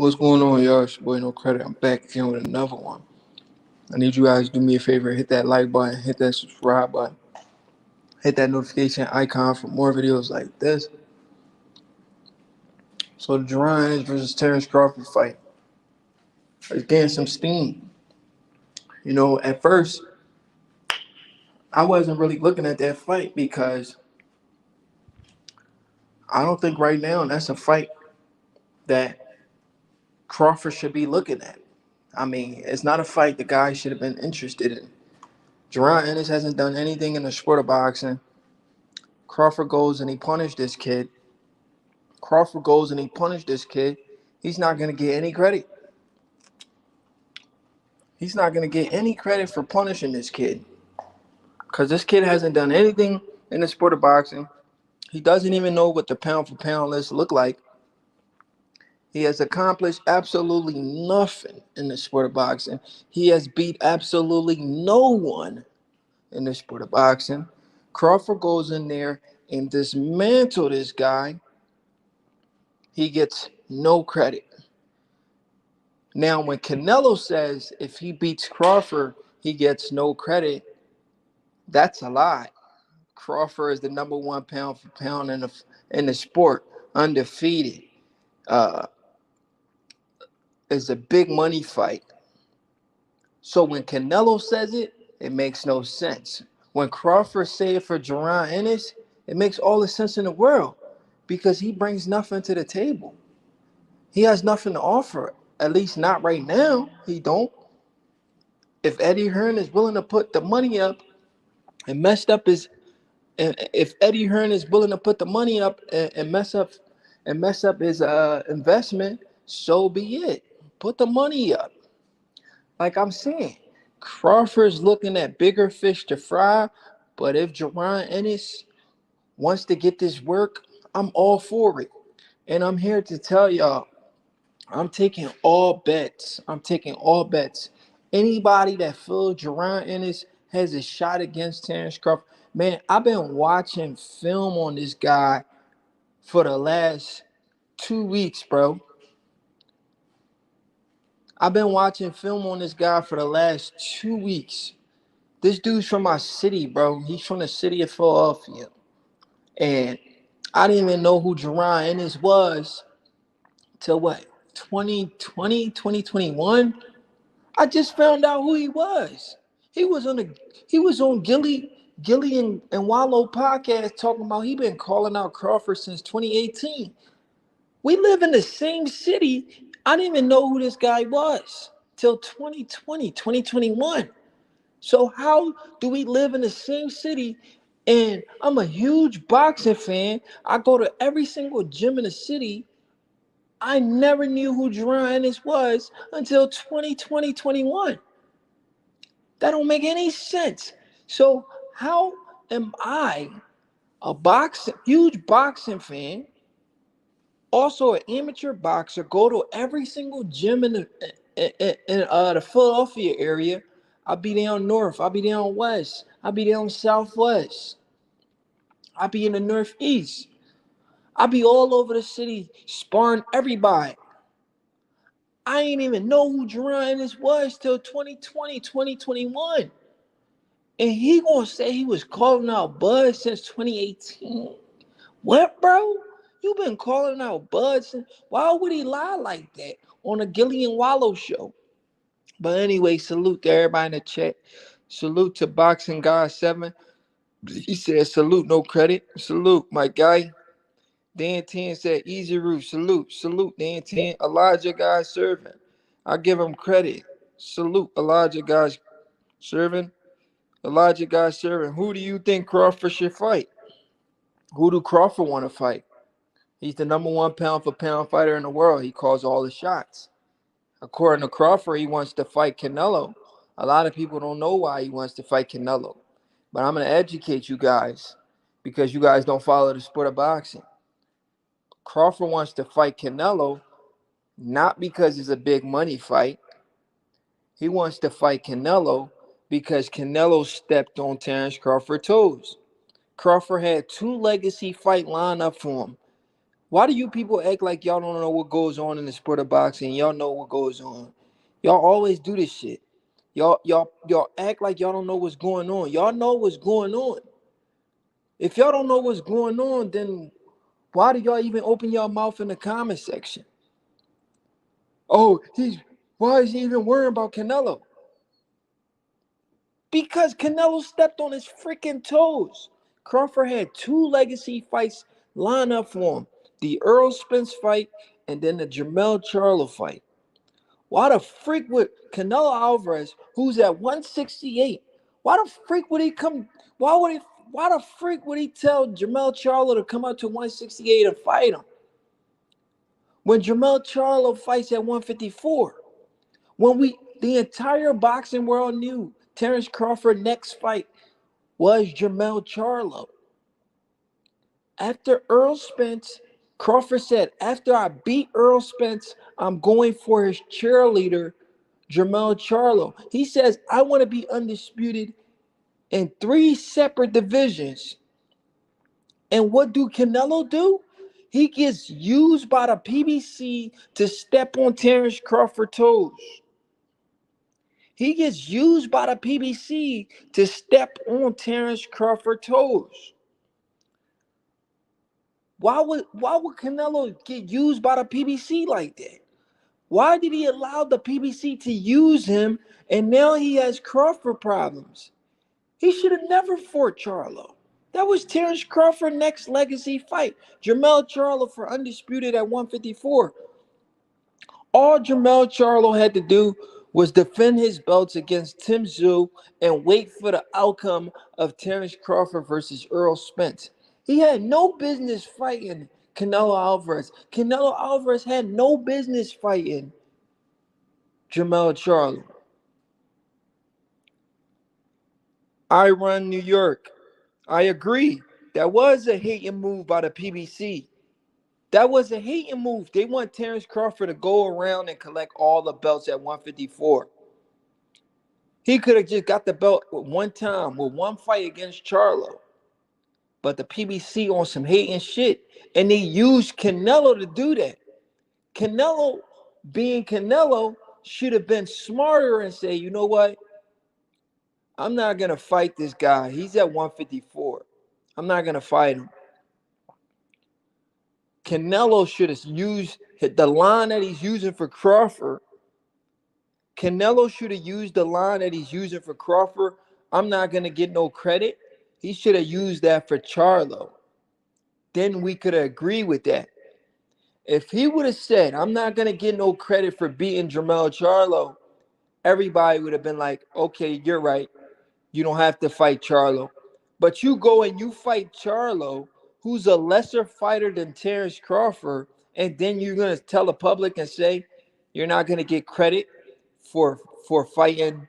What's going on, y'all? It's your boy No Credit. I'm back again with another one. I need you guys to do me a favor. Hit that like button. Hit that subscribe button. Hit that notification icon for more videos like this. So the Jaron versus Terence Crawford fight is getting some steam. At first, I wasn't really looking at that fight because I don't think right now that's a fight that Crawford should be looking at. I mean, it's not a fight the guy should have been interested in. Jaron Ennis hasn't done anything in the sport of boxing. Crawford goes and he punished this kid. He's not going to get any credit. He's not going to get any credit for punishing this kid. Because this kid hasn't done anything in the sport of boxing. He doesn't even know what the pound-for-pound list look like. He has accomplished absolutely nothing in the sport of boxing. He has beat absolutely no one in the sport of boxing. Crawford goes in there and dismantle this guy. He gets no credit. Now, when Canelo says if he beats Crawford, he gets no credit, that's a lie. Crawford is the number one pound for pound in the sport, undefeated. It's a big money fight. So when Canelo says it, it makes no sense. When Crawford say it for Jaron Ennis, it makes all the sense in the world because he brings nothing to the table. He has nothing to offer, at least not right now. He don't. If Eddie Hearn is willing to put the money up and if Eddie Hearn is willing to put the money up and mess up his investment, so be it. Put the money up. Like I'm saying, Crawford's looking at bigger fish to fry, but if Jaron Ennis wants to get this work, I'm all for it. And I'm here to tell y'all, I'm taking all bets. Anybody that feels Jaron Ennis has a shot against Terence Crawford, man, I've been watching film on this guy for the last 2 weeks, bro. I've been watching film on this guy for the last 2 weeks. This dude's from my city, bro. He's from the city of Philadelphia. And I didn't even know who Jaron Ennis was till what? 2020, 2021? I just found out who he was. He was on Gilly and Wallow podcast talking about he been calling out Crawford since 2018. We live in the same city. I didn't even know who this guy was till 2020, 2021. So how do we live in the same city? And I'm a huge boxing fan. I go to every single gym in the city. I never knew who Jaron Ennis was until 2020, 21. That don't make any sense. So how am I, a huge boxing fan, also an amateur boxer, go to every single gym in the Philadelphia area? I'll be down north. I'll be down west. I'll be down southwest. I'll be in the northeast. I'll be all over the city sparring everybody. I ain't even know who Jaron Ennis was till 2020, 2021. And he gonna say he was calling out Bud since 2018. What, bro? You been calling out Bud since... Why would he lie like that on a Gillian Wallow show? But anyway, salute to everybody in the chat. Salute to Boxing Guy 7. He said, salute, no credit. Salute, my guy. Dan 10 said, easy route. Salute, Dan 10. Elijah Guy serving. I give him credit. Salute, Elijah Guy serving. Who do you think Crawford should fight? Who do Crawford want to fight? He's the number one pound-for-pound fighter in the world. He calls all the shots. According to Crawford, he wants to fight Canelo. A lot of people don't know why he wants to fight Canelo. But I'm going to educate you guys because you guys don't follow the sport of boxing. Crawford wants to fight Canelo not because it's a big money fight. He wants to fight Canelo because Canelo stepped on Terence Crawford's toes. Crawford had 2 legacy fight lined up for him. Why do you people act like y'all don't know what goes on in the sport of boxing? Y'all know what goes on. Y'all always do this shit. Y'all act like y'all don't know what's going on. Y'all know what's going on. If y'all don't know what's going on, then why do y'all even open your mouth in the comment section? Oh, why is he even worrying about Canelo? Because Canelo stepped on his freaking toes. Crawford had 2 legacy fights lined up for him. The Errol Spence fight and then the Jermell Charlo fight. Why the freak would Canelo Alvarez, who's at 168, why the freak would he come? Why the freak would he tell Jermell Charlo to come up to 168 and fight him? When Jermell Charlo fights at 154. When the entire boxing world knew Terence Crawford's next fight was Jermell Charlo. After Earl Spence, Crawford said, after I beat Earl Spence, I'm going for his cheerleader, Jermell Charlo. He says, I want to be undisputed in 3 separate divisions. And what do Canelo do? He gets used by the PBC to step on Terence Crawford's toes. He gets used by the PBC to step on Terence Crawford's toes. Why would Canelo get used by the PBC like that? Why did he allow the PBC to use him and now he has Crawford problems? He should have never fought Charlo. That was Terence Crawford's next legacy fight. Jermell Charlo for undisputed at 154. All Jermell Charlo had to do was defend his belts against Tim Tszyu and wait for the outcome of Terence Crawford versus Errol Spence. He had no business fighting Canelo Alvarez. Canelo Alvarez had no business fighting Jermell Charlo. I run New York. I agree. That was a hating move by the PBC. That was a hating move. They want Terence Crawford to go around and collect all the belts at 154. He could have just got the belt with one time, with one fight against Charlo. But the PBC on some hating shit. And they used Canelo to do that. Canelo, being Canelo, should have been smarter and say, you know what? I'm not going to fight this guy. He's at 154. I'm not going to fight him. Canelo should have used the line that he's using for Crawford. Canelo should have used the line that he's using for Crawford. I'm not going to get no credit. He should have used that for Charlo. Then we could agree with that. If he would have said, I'm not going to get no credit for beating Jermell Charlo, everybody would have been like, okay, you're right. You don't have to fight Charlo. But you go and you fight Charlo, who's a lesser fighter than Terence Crawford, and then you're going to tell the public and say you're not going to get credit for fighting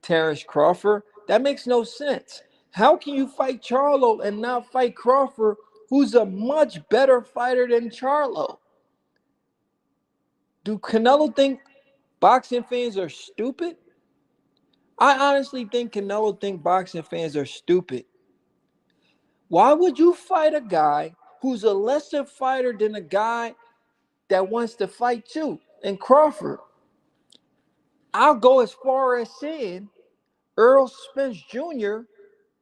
Terence Crawford? That makes no sense. How can you fight Charlo and not fight Crawford, who's a much better fighter than Charlo? Do Canelo think boxing fans are stupid? I honestly think Canelo think boxing fans are stupid. Why would you fight a guy who's a lesser fighter than a guy that wants to fight you? And Crawford, I'll go as far as saying Errol Spence Jr.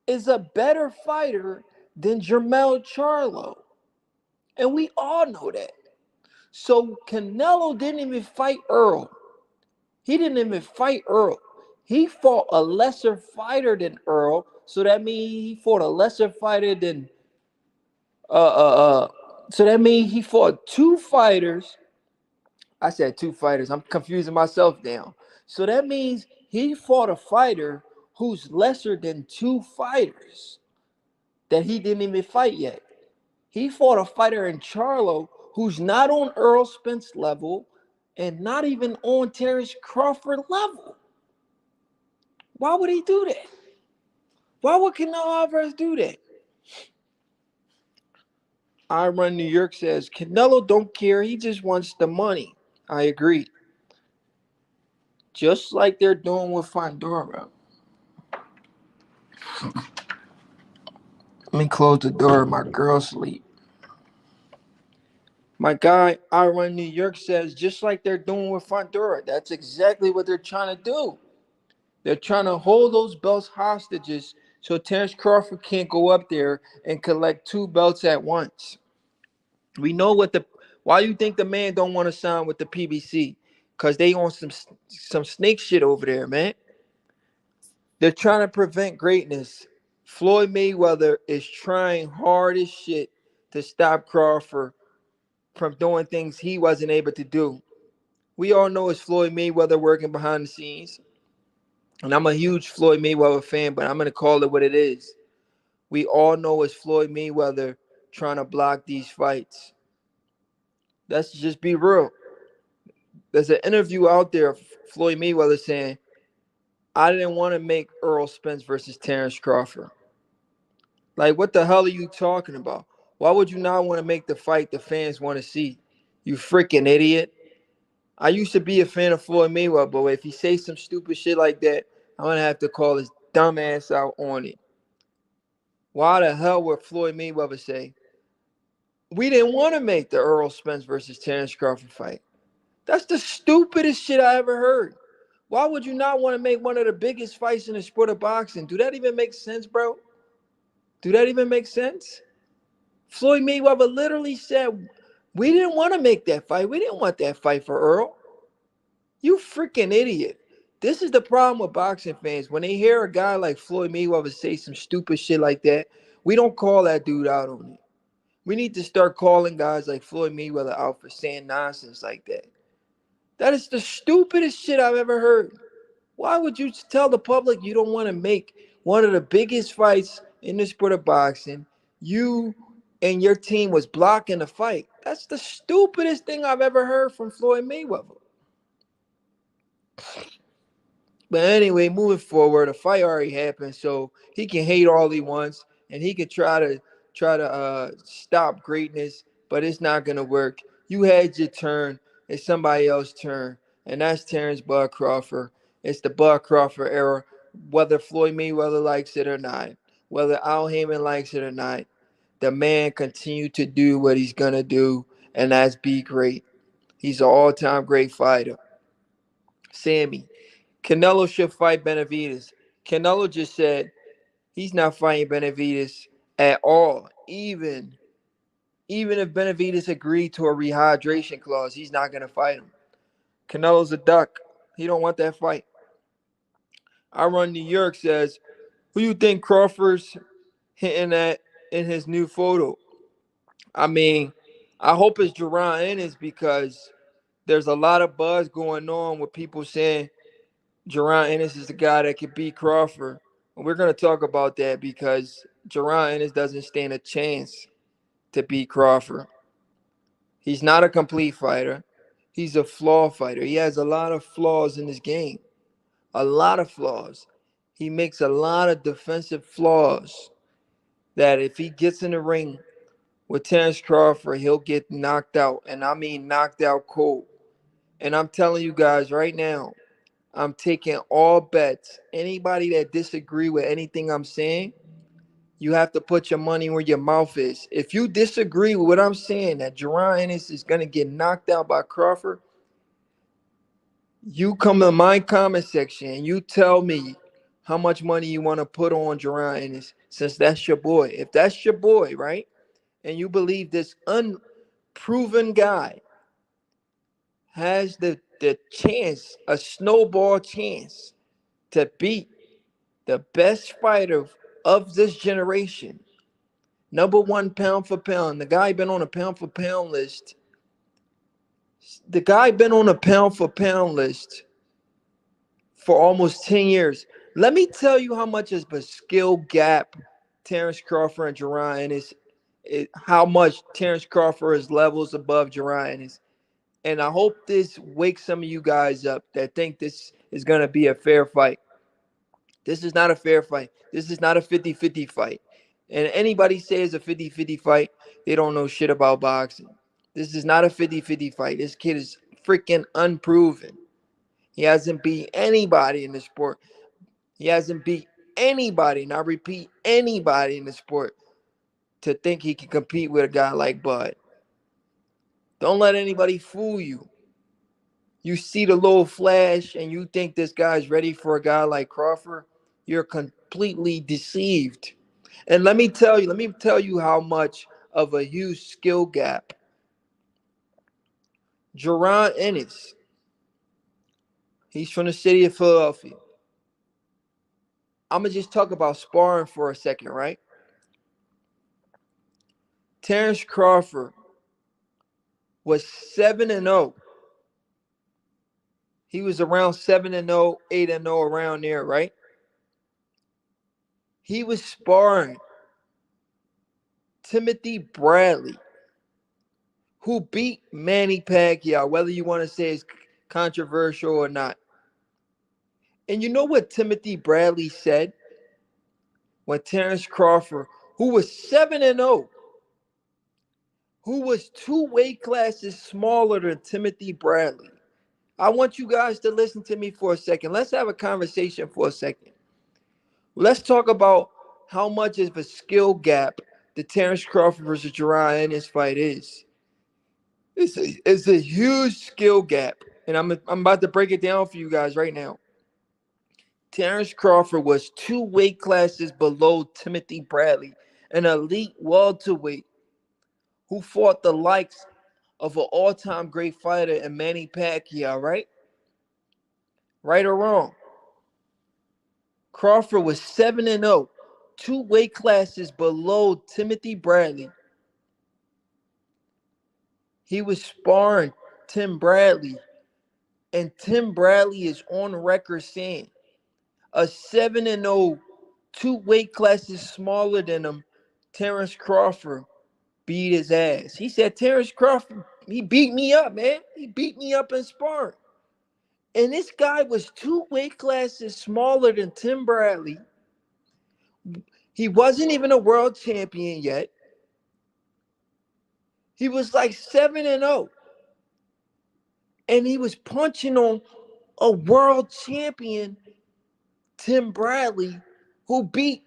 is a better fighter than Jermell Charlo. And we all know that. So Canelo didn't even fight Errol. He didn't even fight Errol. He fought a lesser fighter than Errol. So that means he fought a lesser fighter than so that means he fought 2 fighters. I said 2 fighters. I'm confusing myself now. So that means he fought a fighter who's lesser than 2 fighters that he didn't even fight yet. He fought a fighter in Charlo who's not on Errol Spence level and not even on Terence Crawford level. Why would he do that? Why would Canelo Alvarez do that? I Run New York says, Canelo don't care. He just wants the money. I agree. Just like they're doing with Fondora. Let me close the door. My girl sleep. My guy, I Run New York says, just like they're doing with Fondura, that's exactly what they're trying to do. They're trying to hold those belts hostages so Terence Crawford can't go up there and collect two belts at once. We know what the why you think the man don't want to sign with the PBC? Cause they on some snake shit over there, man. They're trying to prevent greatness. Floyd Mayweather is trying hard as shit to stop Crawford from doing things he wasn't able to do. We all know it's Floyd Mayweather working behind the scenes. And I'm a huge Floyd Mayweather fan, but I'm going to call it what it is. We all know it's Floyd Mayweather trying to block these fights. Let's just be real. There's an interview out there of Floyd Mayweather saying, I didn't want to make Errol Spence versus Terence Crawford. Like, what the hell are you talking about? Why would you not want to make the fight the fans want to see? You freaking idiot. I used to be a fan of Floyd Mayweather, but if he say some stupid shit like that, I'm going to have to call his dumb ass out on it. Why the hell would Floyd Mayweather say, we didn't want to make the Errol Spence versus Terence Crawford fight? That's the stupidest shit I ever heard. Why would you not want to make one of the biggest fights in the sport of boxing? Do that even make sense, bro? Do that even make sense? Floyd Mayweather literally said, we didn't want to make that fight. We didn't want that fight for Earl. You freaking idiot. This is the problem with boxing fans. When they hear a guy like Floyd Mayweather say some stupid shit like that, we don't call that dude out on it. We need to start calling guys like Floyd Mayweather out for saying nonsense like that. That is the stupidest shit I've ever heard. Why would you tell the public you don't want to make one of the biggest fights in the sport of boxing? You and your team was blocking the fight. That's the stupidest thing I've ever heard from Floyd Mayweather. But anyway, moving forward, a fight already happened, so he can hate all he wants, and he can try to stop greatness, but it's not gonna work. You had your turn, it's somebody else's turn, and that's Terence Bud Crawford. It's the Bud Crawford era, whether Floyd Mayweather likes it or not, whether Al Heyman likes it or not. The man continued to do what he's gonna do, and that's be great. He's an all-time great fighter. Sammy. Canelo should fight Benavidez. Canelo just said he's not fighting Benavidez at all. Even if Benavidez agreed to a rehydration clause, he's not going to fight him. Canelo's a duck. He don't want that fight. I Run New York says, who you think Crawford's hitting at in his new photo? I mean, I hope it's Jaron Ennis because there's a lot of buzz going on with people saying Jaron Ennis is the guy that could beat Crawford. And we're going to talk about that because Jaron Ennis doesn't stand a chance to beat Crawford. He's not a complete fighter. He's a flaw fighter. He has a lot of flaws in his game. A lot of flaws. He makes a lot of defensive flaws that if he gets in the ring with Terence Crawford, he'll get knocked out. And I mean knocked out cold. And I'm telling you guys right now, I'm taking all bets. Anybody that disagree with anything I'm saying, you have to put your money where your mouth is. If you disagree with what I'm saying, that Jaron Ennis is going to get knocked out by Crawford, you come to my comment section and you tell me how much money you want to put on Jaron Ennis, since that's your boy. If that's your boy, right, and you believe this unproven guy has the chance, a snowball chance, to beat the best fighter of this generation, number one pound for pound. The guy been on a pound for pound list. The guy been on a pound for pound list for almost 10 years. Let me tell you how much is the skill gap Terence Crawford and Jaron Ennis, how much Terence Crawford is levels above Jaron Ennis. And I hope this wakes some of you guys up that think this is going to be a fair fight. This is not a fair fight. This is not a 50-50 fight. And anybody says a 50-50 fight, they don't know shit about boxing. This is not a 50-50 fight. This kid is freaking unproven. He hasn't beat anybody in the sport. He hasn't beat anybody, and I repeat, anybody in the sport to think he can compete with a guy like Bud. Don't let anybody fool you. You see the little flash and you think this guy's ready for a guy like Crawford, you're completely deceived. And let me tell you how much of a huge skill gap Jaron Ennis, he's from the city of Philadelphia. I'm gonna just talk about sparring for a second, right? Terence Crawford was 7-0. He was around 7-0, 8-0 around there, right? He was sparring Timothy Bradley, who beat Manny Pacquiao, whether you want to say it's controversial or not. And you know what Timothy Bradley said when Terence Crawford, who was 7-0, who was two weight classes smaller than Timothy Bradley. I want you guys to listen to me for a second. Let's have a conversation for a second. Let's talk about how much of a skill gap the Terence Crawford versus Jaron Ennis fight is. It's a huge skill gap, and I'm about to break it down for you guys right now. Terence Crawford was two weight classes below Timothy Bradley, an elite welterweight who fought the likes of an all-time great fighter in Manny Pacquiao, right? Right or wrong? Crawford was 7-0, two weight classes below Timothy Bradley. He was sparring Tim Bradley, and Tim Bradley is on record saying a 7-0, two weight classes smaller than him, Terence Crawford beat his ass. He said Terence Crawford, he beat me up, man. He beat me up in sparring. And this guy was two weight classes smaller than Tim Bradley. He wasn't even a world champion yet. He was like 7-0. And he was punching on a world champion, Tim Bradley, who beat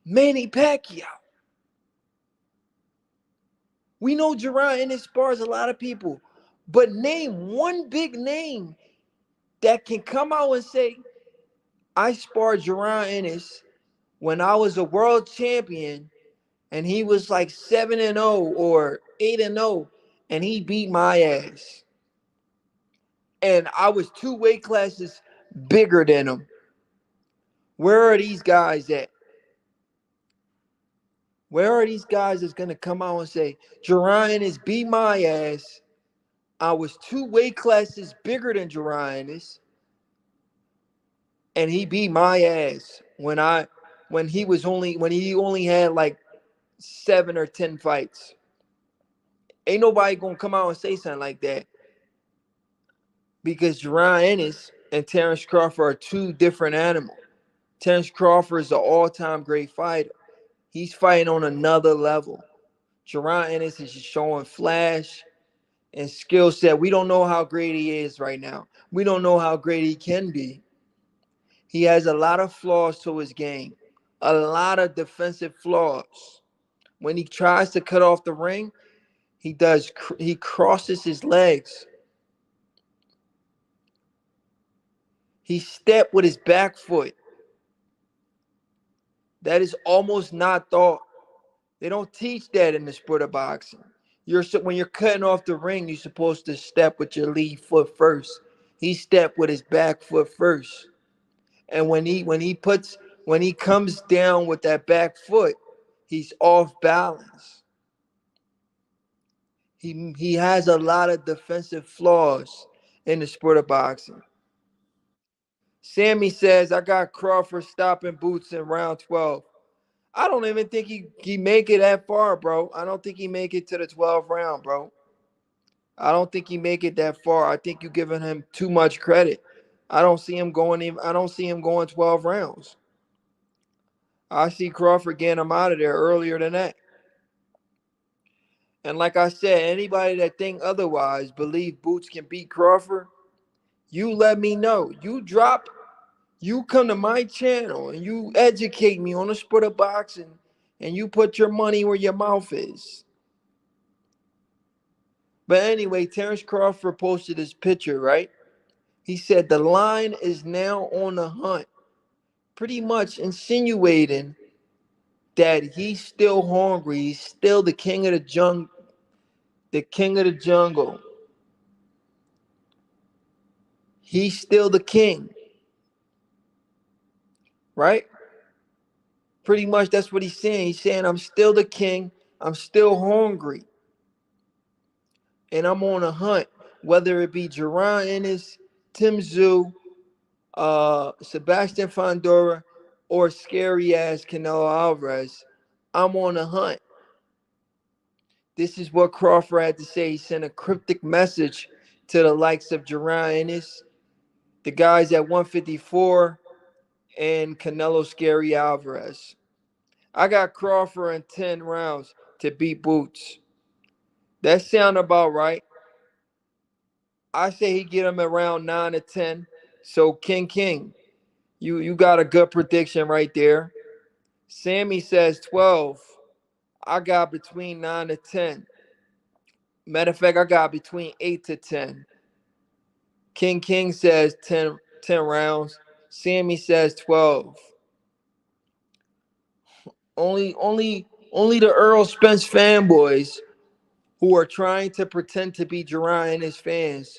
Manny Pacquiao. We know Jaron Ennis spars a lot of people, but name one big name that can come out and say, I sparred Jaron Ennis when I was a world champion and he was like 7-0 or 8-0 and he beat my ass. And I was two weight classes bigger than him. Where are these guys at? Where are these guys that's going to come out and say, Jaron Ennis beat my ass. I was two weight classes bigger than Jaron Ennis. And he beat my ass when he only had like 7 or 10 fights. Ain't nobody gonna come out and say something like that because Jaron Ennis and Terence Crawford are two different animals. Terence Crawford is an all-time great fighter. He's fighting on another level. Jaron Ennis is just showing flash and skill set. We don't know how great he is right now. We don't know how great he can be. He has a lot of flaws to his game, a lot of defensive flaws. When he tries to cut off the ring, he crosses his legs. He stepped with his back foot. That is almost not thought. They don't teach that in the sport of boxing. When you're cutting off the ring, you're supposed to step with your lead foot first. He stepped with his back foot first. And when he comes down with that back foot, he's off balance. He has a lot of defensive flaws in the sport of boxing. Sammy says, I got Crawford stopping Boots in round 12. I don't even think he make it that far, bro. I don't think he make it to the 12th round, bro. I don't think he make it that far. I think you're giving him too much credit. I don't see him going 12 rounds. I see Crawford getting him out of there earlier than that. And like I said, anybody that think otherwise, believe Boots can beat Crawford, you let me know. You come to my channel and you educate me on the sport of boxing and you put your money where your mouth is. But anyway, Terence Crawford posted his picture, right? He said the line is now on the hunt, pretty much insinuating that he's still hungry. He's still the king of the king of the jungle. He's still the king, right? Pretty much that's what he's saying. He's saying, I'm still the king. I'm still hungry. And I'm on a hunt, whether it be Jaron Ennis, Tim Zoo, Sebastian Fondora, or scary ass Canelo Alvarez. I'm on a hunt. This is what Crawford had to say. He sent a cryptic message to the likes of Jaron Ennis, the guys at 154, and Canelo Scary Alvarez. I got Crawford in 10 rounds to beat Boots. That sound about right. I say he get him around 9 to 10. So King, you got a good prediction right there. Sammy says 12. I got between 9 to 10. Matter of fact, I got between 8 to 10. King says 10 rounds. Sammy says 12. Only the Errol Spence fanboys who are trying to pretend to be Jaron and his fans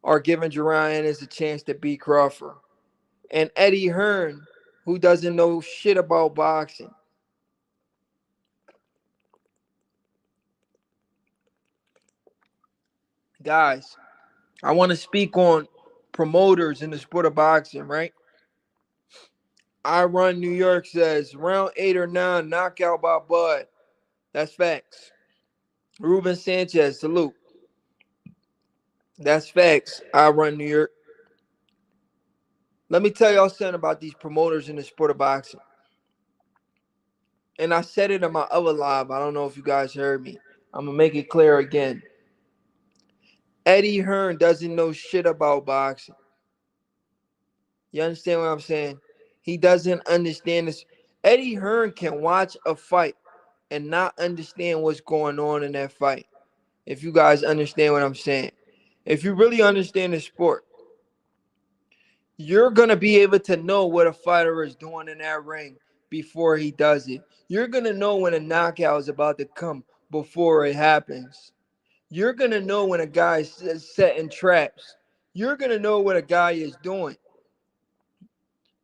are giving Jaron as a chance to beat Crawford. And Eddie Hearn, who doesn't know shit about boxing. Guys, I want to speak on promoters in the sport of boxing, right? I Run New York says round 8 or 9, knockout by Bud. That's facts. Ruben Sanchez, salute. That's facts. I Run New York. Let me tell y'all something about these promoters in the sport of boxing. And I said it in my other live. I don't know if you guys heard me. I'm going to make it clear again. Eddie Hearn doesn't know shit about boxing. You understand what I'm saying? He doesn't understand this. Eddie Hearn can watch a fight and not understand what's going on in that fight. If you guys understand what I'm saying. If you really understand the sport, you're going to be able to know what a fighter is doing in that ring before he does it. You're going to know when a knockout is about to come before it happens. You're going to know when a guy is setting traps. You're going to know what a guy is doing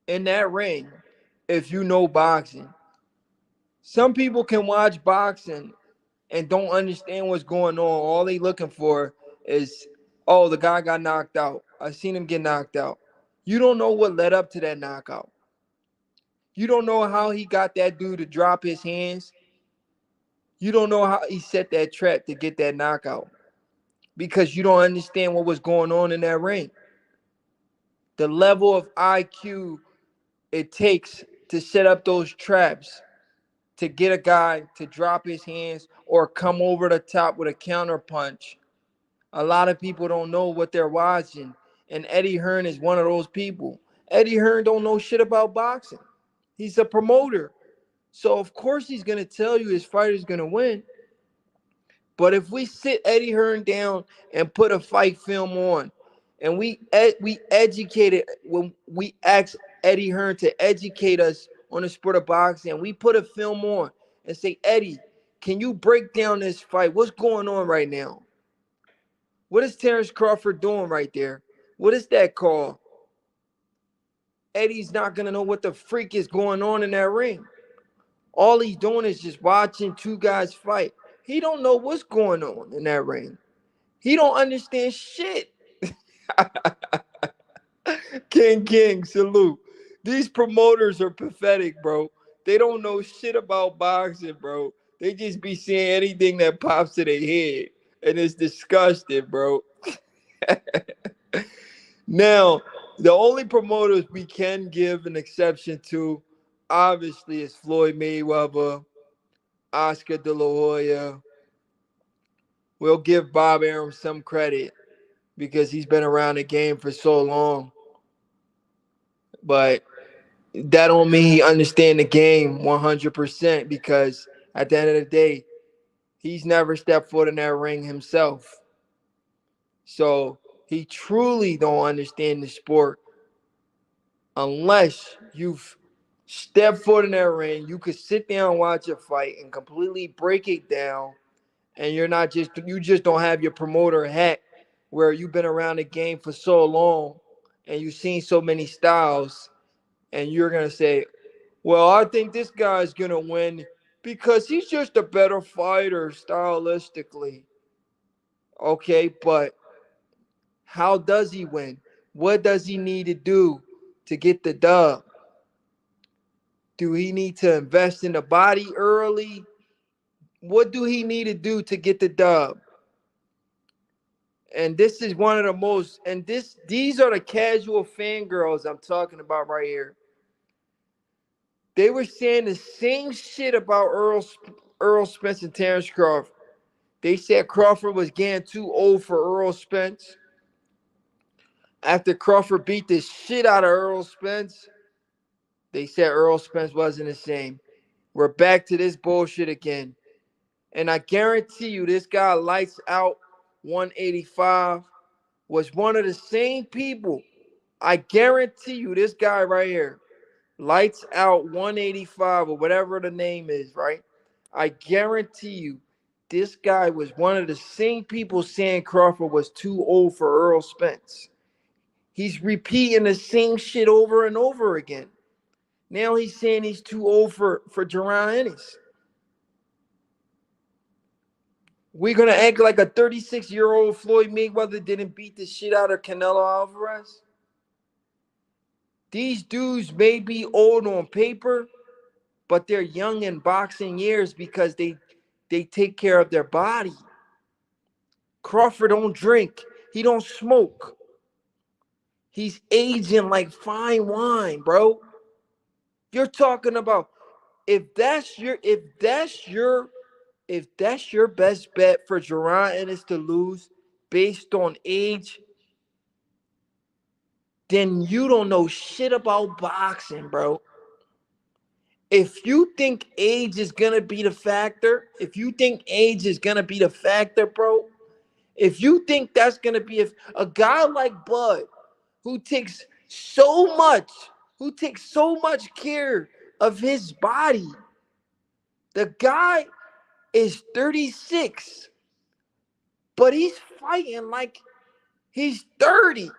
in that ring if you know boxing. Some people can watch boxing and don't understand what's going on. All they looking for is, oh, the guy got knocked out. I seen him get knocked out. You don't know what led up to that knockout. You don't know how he got that dude to drop his hands. You don't know how he set that trap to get that knockout because you don't understand what was going on in that ring. The level of IQ it takes to set up those traps to get a guy to drop his hands or come over the top with a counter punch. A lot of people don't know what they're watching, and Eddie Hearn is one of those people. Eddie Hearn don't know shit about boxing. He's a promoter. So of course he's going to tell you his fighter's going to win. But if we sit Eddie Hearn down and put a fight film on, and we educate it when we ask Eddie Hearn to educate us on the sport of boxing, and we put a film on and say, Eddie, can you break down this fight? What's going on right now? What is Terence Crawford doing right there? What is that call? Eddie's not going to know what the freak is going on in that ring. All he's doing is just watching two guys fight. He don't know what's going on in that ring. He don't understand shit. King, salute. These promoters are pathetic, bro. They don't know shit about boxing, bro. They just be saying anything that pops to their head. And it's disgusting, bro. Now, the only promoters we can give an exception to, obviously, is Floyd Mayweather, Oscar De La Hoya. We'll give Bob Arum some credit because he's been around the game for so long. But that don't mean he understand the game 100% because at the end of the day, he's never stepped foot in that ring himself. So he truly don't understand the sport unless you've stepped foot in that ring. You could sit there and watch a fight and completely break it down, and you just don't have your promoter hat where you've been around the game for so long and you've seen so many styles, and you're gonna say, well, I think this guy's gonna win because he's just a better fighter stylistically. Okay, but how does he win? What does he need to do to get the dub? Do he need to invest in the body early? What do he need to do to get the dub? And this is one of the most, and these are the casual fangirls I'm talking about right here. They were saying the same shit about Errol Spence and Terence Crawford. They said Crawford was getting too old for Errol Spence. After Crawford beat the shit out of Errol Spence, they said Errol Spence wasn't the same. We're back to this bullshit again. And I guarantee you, this guy lights out 185 was one of the same people. I guarantee you, this guy right here, lights out 185 or whatever the name is, right? I guarantee you, this guy was one of the same people saying Crawford was too old for Errol Spence. He's repeating the same shit over and over again. Now he's saying he's too old for Jaron Ennis. We're going to act like a 36-year-old Floyd Mayweather didn't beat the shit out of Canelo Alvarez? These dudes may be old on paper, but they're young in boxing years because they take care of their body. Crawford don't drink. He don't smoke. He's aging like fine wine, bro. You're talking about if that's your best bet for Jaron Ennis to lose based on age, then you don't know shit about boxing, bro. If you think age is gonna be the factor, bro, if you think that's gonna be a guy like Bud, who takes so much care of his body, the guy is 36, but he's fighting like he's 30.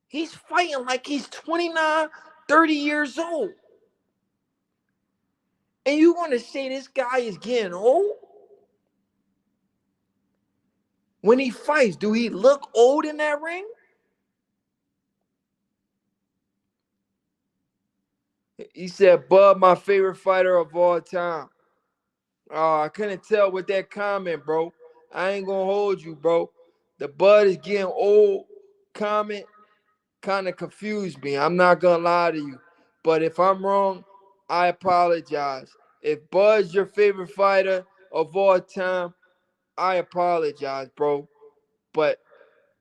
He's fighting like he's 29, 30 years old. And you want to say this guy is getting old? When he fights, do he look old in that ring? He said, Bud, my favorite fighter of all time. Oh, I couldn't tell with that comment, bro. I ain't going to hold you, bro. The Bud is getting old comment kind of confused me. I'm not going to lie to you. But if I'm wrong, I apologize. If Bud's your favorite fighter of all time, I apologize, bro. But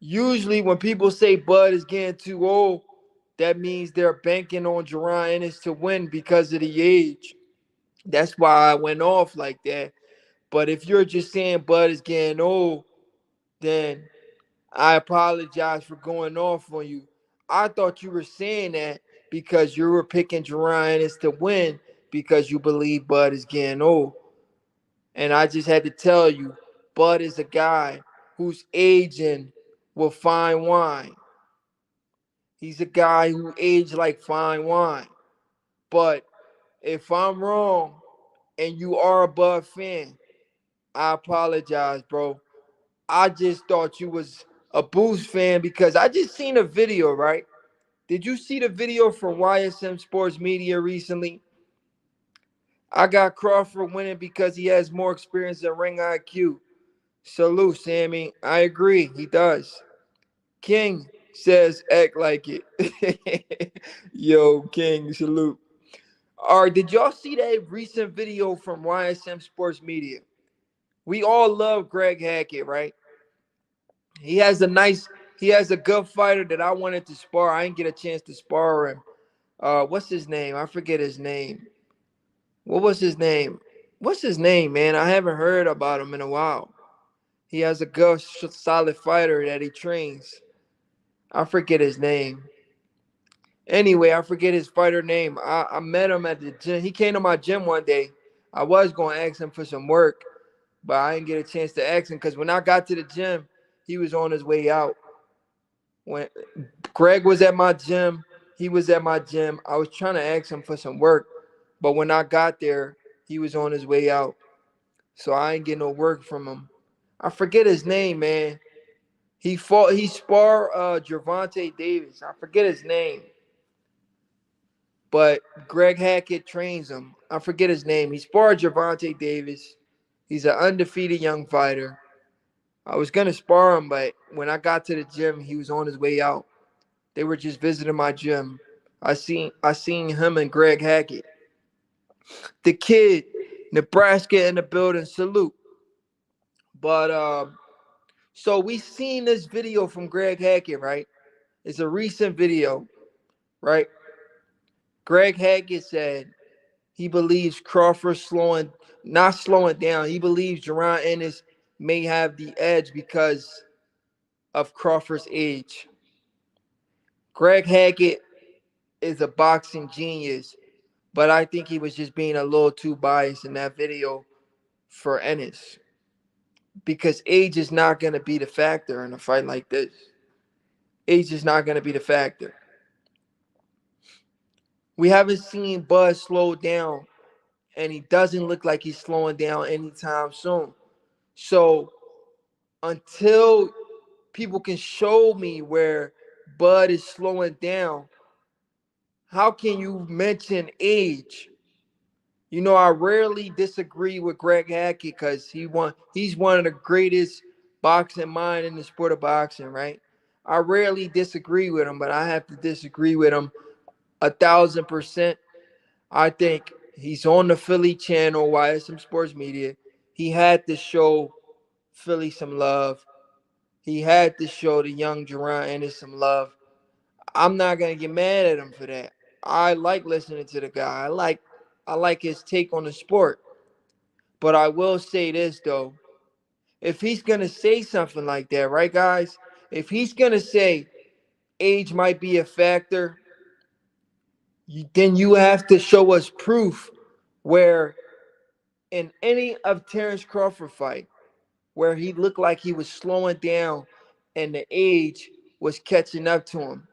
usually when people say Bud is getting too old, that means they're banking on Jaron Ennis to win because of the age. That's why I went off like that. But if you're just saying Bud is getting old, then I apologize for going off on you. I thought you were saying that because you were picking Jaron Ennis to win because you believe Bud is getting old. And I just had to tell you, Bud is a guy who's aging with fine wine. He's a guy who aged like fine wine. But if I'm wrong and you are a Bud fan, I apologize, bro. I just thought you was a Boost fan because I just seen a video, right? Did you see the video from YSM Sports Media recently? I got Crawford winning because he has more experience than ring IQ. Salute, Sammy. I agree. He does. King says act like it. Yo, King, salute. All right, did y'all see that recent video from YSM Sports Media? We all love Greg Hackett, right? He has a good fighter that I wanted to spar. I didn't get a chance to spar him. What's his name? I forget his name. What was his name? What's his name, man? I haven't heard about him in a while. He has a good, solid fighter that he trains. I forget his name. Anyway, I forget his fighter name. I met him at the gym. He came to my gym one day. I was going to ask him for some work, but I didn't get a chance to ask him because when I got to the gym, he was on his way out. When Greg was at my gym, he was at my gym. I was trying to ask him for some work, but when I got there, he was on his way out. So I ain't get no work from him. I forget his name, man. He sparred Gervonta Davis. I forget his name. But Greg Hackett trains him. I forget his name. He sparred Gervonta Davis. He's an undefeated young fighter. I was gonna spar him, but when I got to the gym, he was on his way out. They were just visiting my gym. I seen him and Greg Hackett. The kid, Nebraska in the building, salute. But so we seen this video from Greg Hackett, right? It's a recent video, right? Greg Hackett said he believes Crawford not slowing down. He believes Jaron Ennis may have the edge because of Crawford's age. Greg Hackett is a boxing genius, but I think he was just being a little too biased in that video for Ennis because age is not going to be the factor in a fight like this. Age is not going to be the factor. We haven't seen Bud slow down, and he doesn't look like he's slowing down anytime soon. So until people can show me where Bud is slowing down, how can you mention age? You know, I rarely disagree with Greg Hackett because he's one of the greatest boxing mind in the sport of boxing, right? I rarely disagree with him, but I have to disagree with him 1,000%. I think he's on the Philly channel, YSM Sports Media. He had to show Philly some love. He had to show the young Jaron Ennis some love. I'm not gonna get mad at him for that. I like listening to the guy. I like his take on the sport. But I will say this though. If he's gonna say something like that, right, guys? If he's gonna say age might be a factor, then you have to show us proof where in any of Terence Crawford fight where he looked like he was slowing down and the age was catching up to him.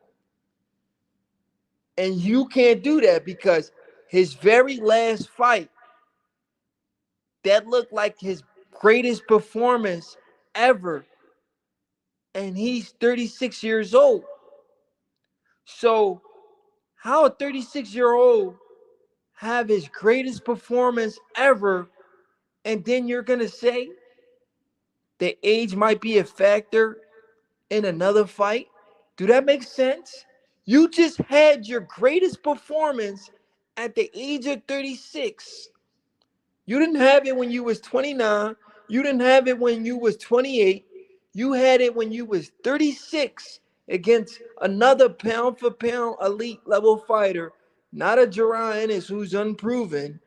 And you can't do that because his very last fight, that looked like his greatest performance ever. And he's 36 years old. So, how a 36-year-old have his greatest performance ever, and then you're going to say that age might be a factor in another fight? Do that make sense? You just had your greatest performance at the age of 36. You didn't have it when you was 29. You didn't have it when you was 28. You had it when you was 36 against another pound for pound elite level fighter, not a Jaron Ennis who's unproven.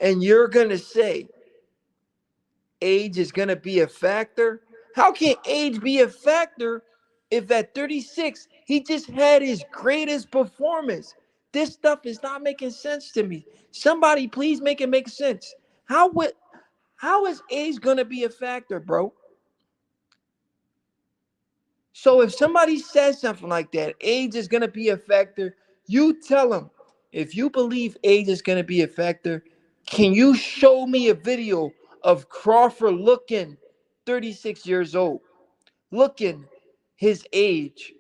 And you're going to say age is going to be a factor? How can age be a factor if at 36 he just had his greatest performance? This stuff is not making sense to me. Somebody please make it make sense. How is age going to be a factor, bro? So if somebody says something like that, age is going to be a factor, you tell them, if you believe age is going to be a factor, can you show me a video of Crawford looking 36 years old, looking his age?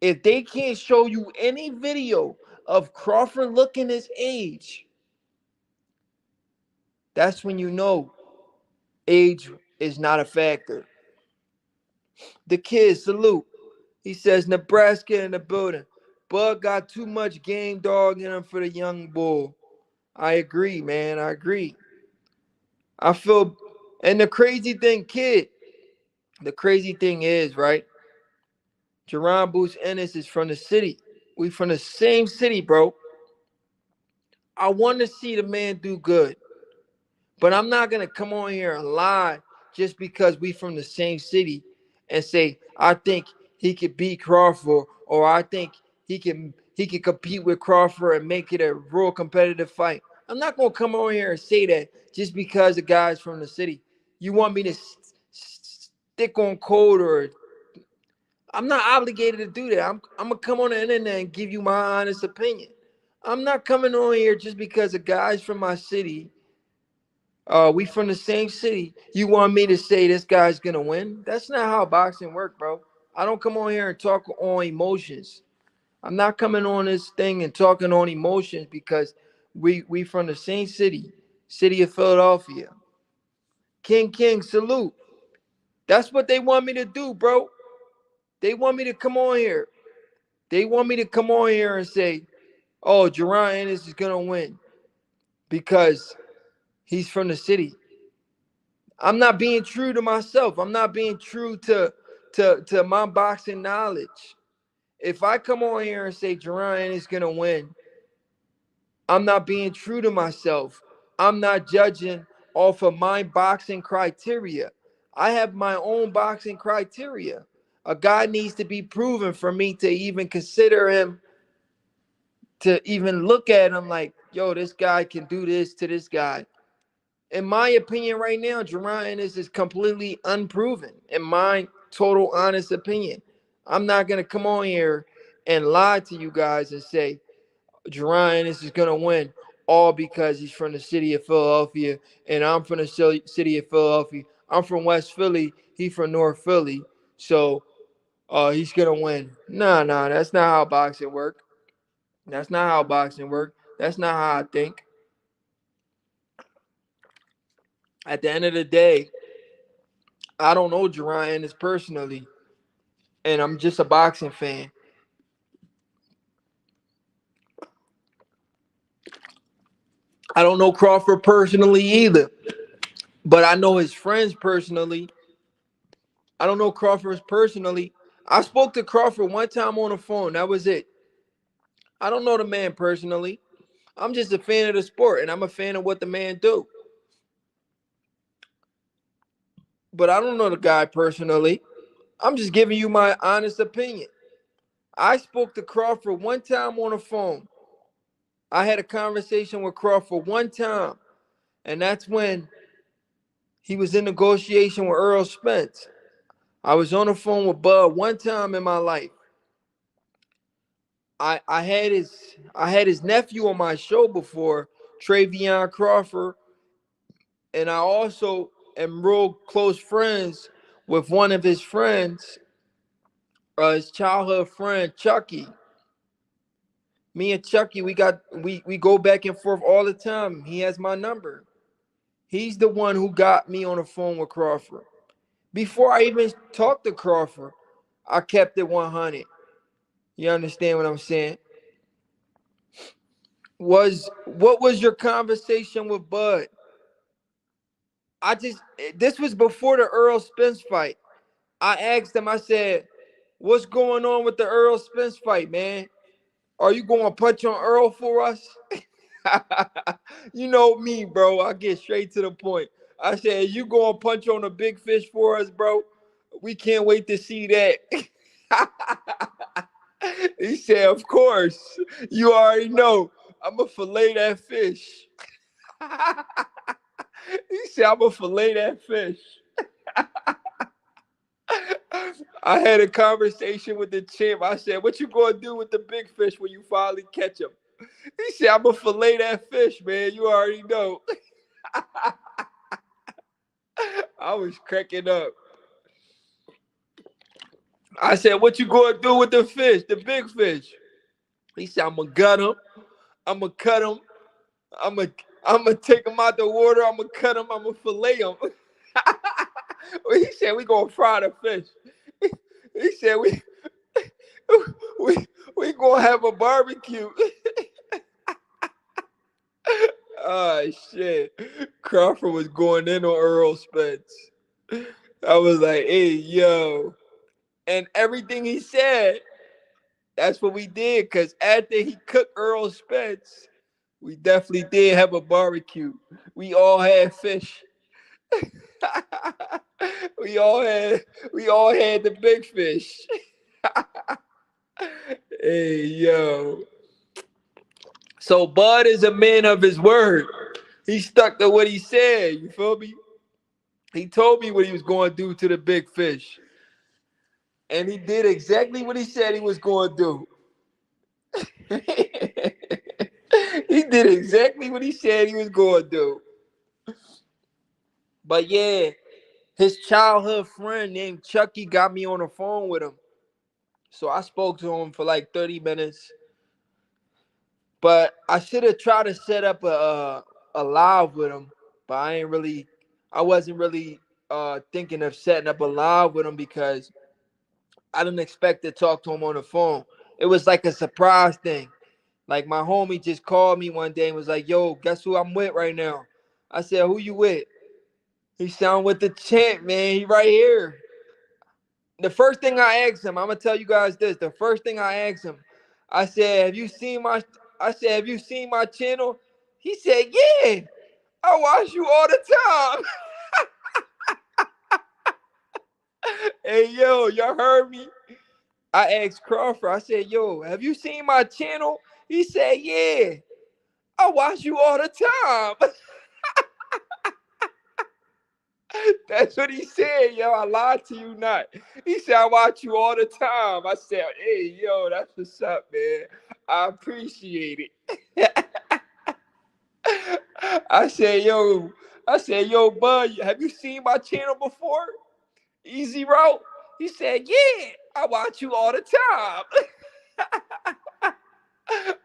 If they can't show you any video of Crawford looking his age, that's when you know age is not a factor. The kid, salute. He says Nebraska in the building. Bud got too much game dog in him for the young bull. I agree, man. I agree. I feel, and the crazy thing, kid, the crazy thing is, right? Jaron Boots Ennis is from the city. We from the same city, bro. I want to see the man do good. But I'm not going to come on here and lie just because we from the same city and say I think he could beat Crawford, or I think he can compete with Crawford and make it a real competitive fight. I'm not gonna come on here and say that just because the guy's from the city. You want me to stick on code, or I'm not obligated to do that. I'm gonna come on the internet and give you my honest opinion. I'm not coming on here just because a guy's from my city. We from the same city. You want me to say this guy's gonna win? That's not how boxing works, bro. I don't come on here and talk on emotions. I'm not coming on this thing and talking on emotions because we from the same city, city of Philadelphia. King, salute. That's what they want me to do, bro. They want me to come on here. They want me to come on here and say, "Oh, Jaron Ennis is gonna win because he's from the city." I'm not being true to myself. I'm not being true to my boxing knowledge. If I come on here and say Jaron is gonna win, I'm not being true to myself. I'm not judging off of my boxing criteria. I have my own boxing criteria. A guy needs to be proven for me to even consider him, to even look at him like, yo, this guy can do this to this guy. In my opinion, right now, Jaron Ennis is completely unproven. In my total honest opinion, I'm not gonna come on here and lie to you guys and say Jaron Ennis is gonna win all because he's from the city of Philadelphia and I'm from the city of Philadelphia. I'm from West Philly. He's from North Philly, so he's gonna win. Nah, that's not how boxing work. That's not how boxing work. That's not how I think. At the end of the day, I don't know Jaron Ennis personally, and I'm just a boxing fan. I don't know Crawford personally either, but I know his friends personally. I don't know Crawford personally. I spoke to Crawford one time on the phone. That was it. I don't know the man personally. I'm just a fan of the sport, and I'm a fan of what the man do. But I don't know the guy personally. I'm just giving you my honest opinion. I spoke to Crawford one time on the phone. I had a conversation with Crawford one time, and that's when he was in negotiation with Errol Spence. I was on the phone with Bud one time in my life. I had his nephew on my show before, Travion Crawford, and I also am real close friends with one of his friends, his childhood friend Chucky. Me and Chucky, we go back and forth all the time. He has my number. He's the one who got me on the phone with Crawford. Before I even talked to Crawford, I kept it 100. You understand what I'm saying? What was your conversation with Bud? This was before the Errol Spence fight. I asked him, I said, what's going on with the Errol Spence fight, man? Are you going to punch on Errol for us? You know me, bro. I get straight to the point. I said, you going to punch on a big fish for us, bro? We can't wait to see that. He said, of course. You already know. I'm going to fillet that fish. He said, I'm going to fillet that fish. I had a conversation with the champ. I said, what you going to do with the big fish when you finally catch him? He said, I'm going to fillet that fish, man. You already know. I was cracking up. I said, what you going to do with the fish, the big fish? He said, I'm going to gut him. I'm going to cut him. I'm going to take him out the water. I'm going to cut him. I'm going to fillet him. He said, we going to fry the fish. He said, we going to have a barbecue. Oh, shit. Crawford was going in on Errol Spence. I was like, hey, yo. And everything he said, that's what we did. Because after he cooked Errol Spence, we definitely did have a barbecue. We all had fish. we all had the big fish. Hey yo. So Bud is a man of his word. He stuck to what he said. You feel me? He told me what he was going to do to the big fish. And he did exactly what he said he was going to do. He did exactly what he said he was going to do. But yeah, his childhood friend named Chucky got me on the phone with him. So I spoke to him for like 30 minutes. But I should have tried to set up a live with him. But I wasn't really thinking of setting up a live with him because I didn't expect to talk to him on the phone. It was like a surprise thing. Like my homie just called me one day and was like, "Yo, guess who I'm with right now?" I said, "Who you with?" He said, "I'm with the champ, man. He right here." The first thing I asked him, I'm gonna tell you guys this. The first thing I asked him, I said, "Have you seen my channel?" He said, "Yeah, I watch you all the time." Hey yo, y'all heard me? I asked Crawford, I said, "Yo, have you seen my channel?" He said, "Yeah, I watch you all the time." That's what he said, yo. I lied to you not. He said, "I watch you all the time." I said, "Hey, yo, that's what's up, man. I appreciate it." I said, yo, Bud, have you seen my channel before? Easy Route? He said, "Yeah, I watch you all the time."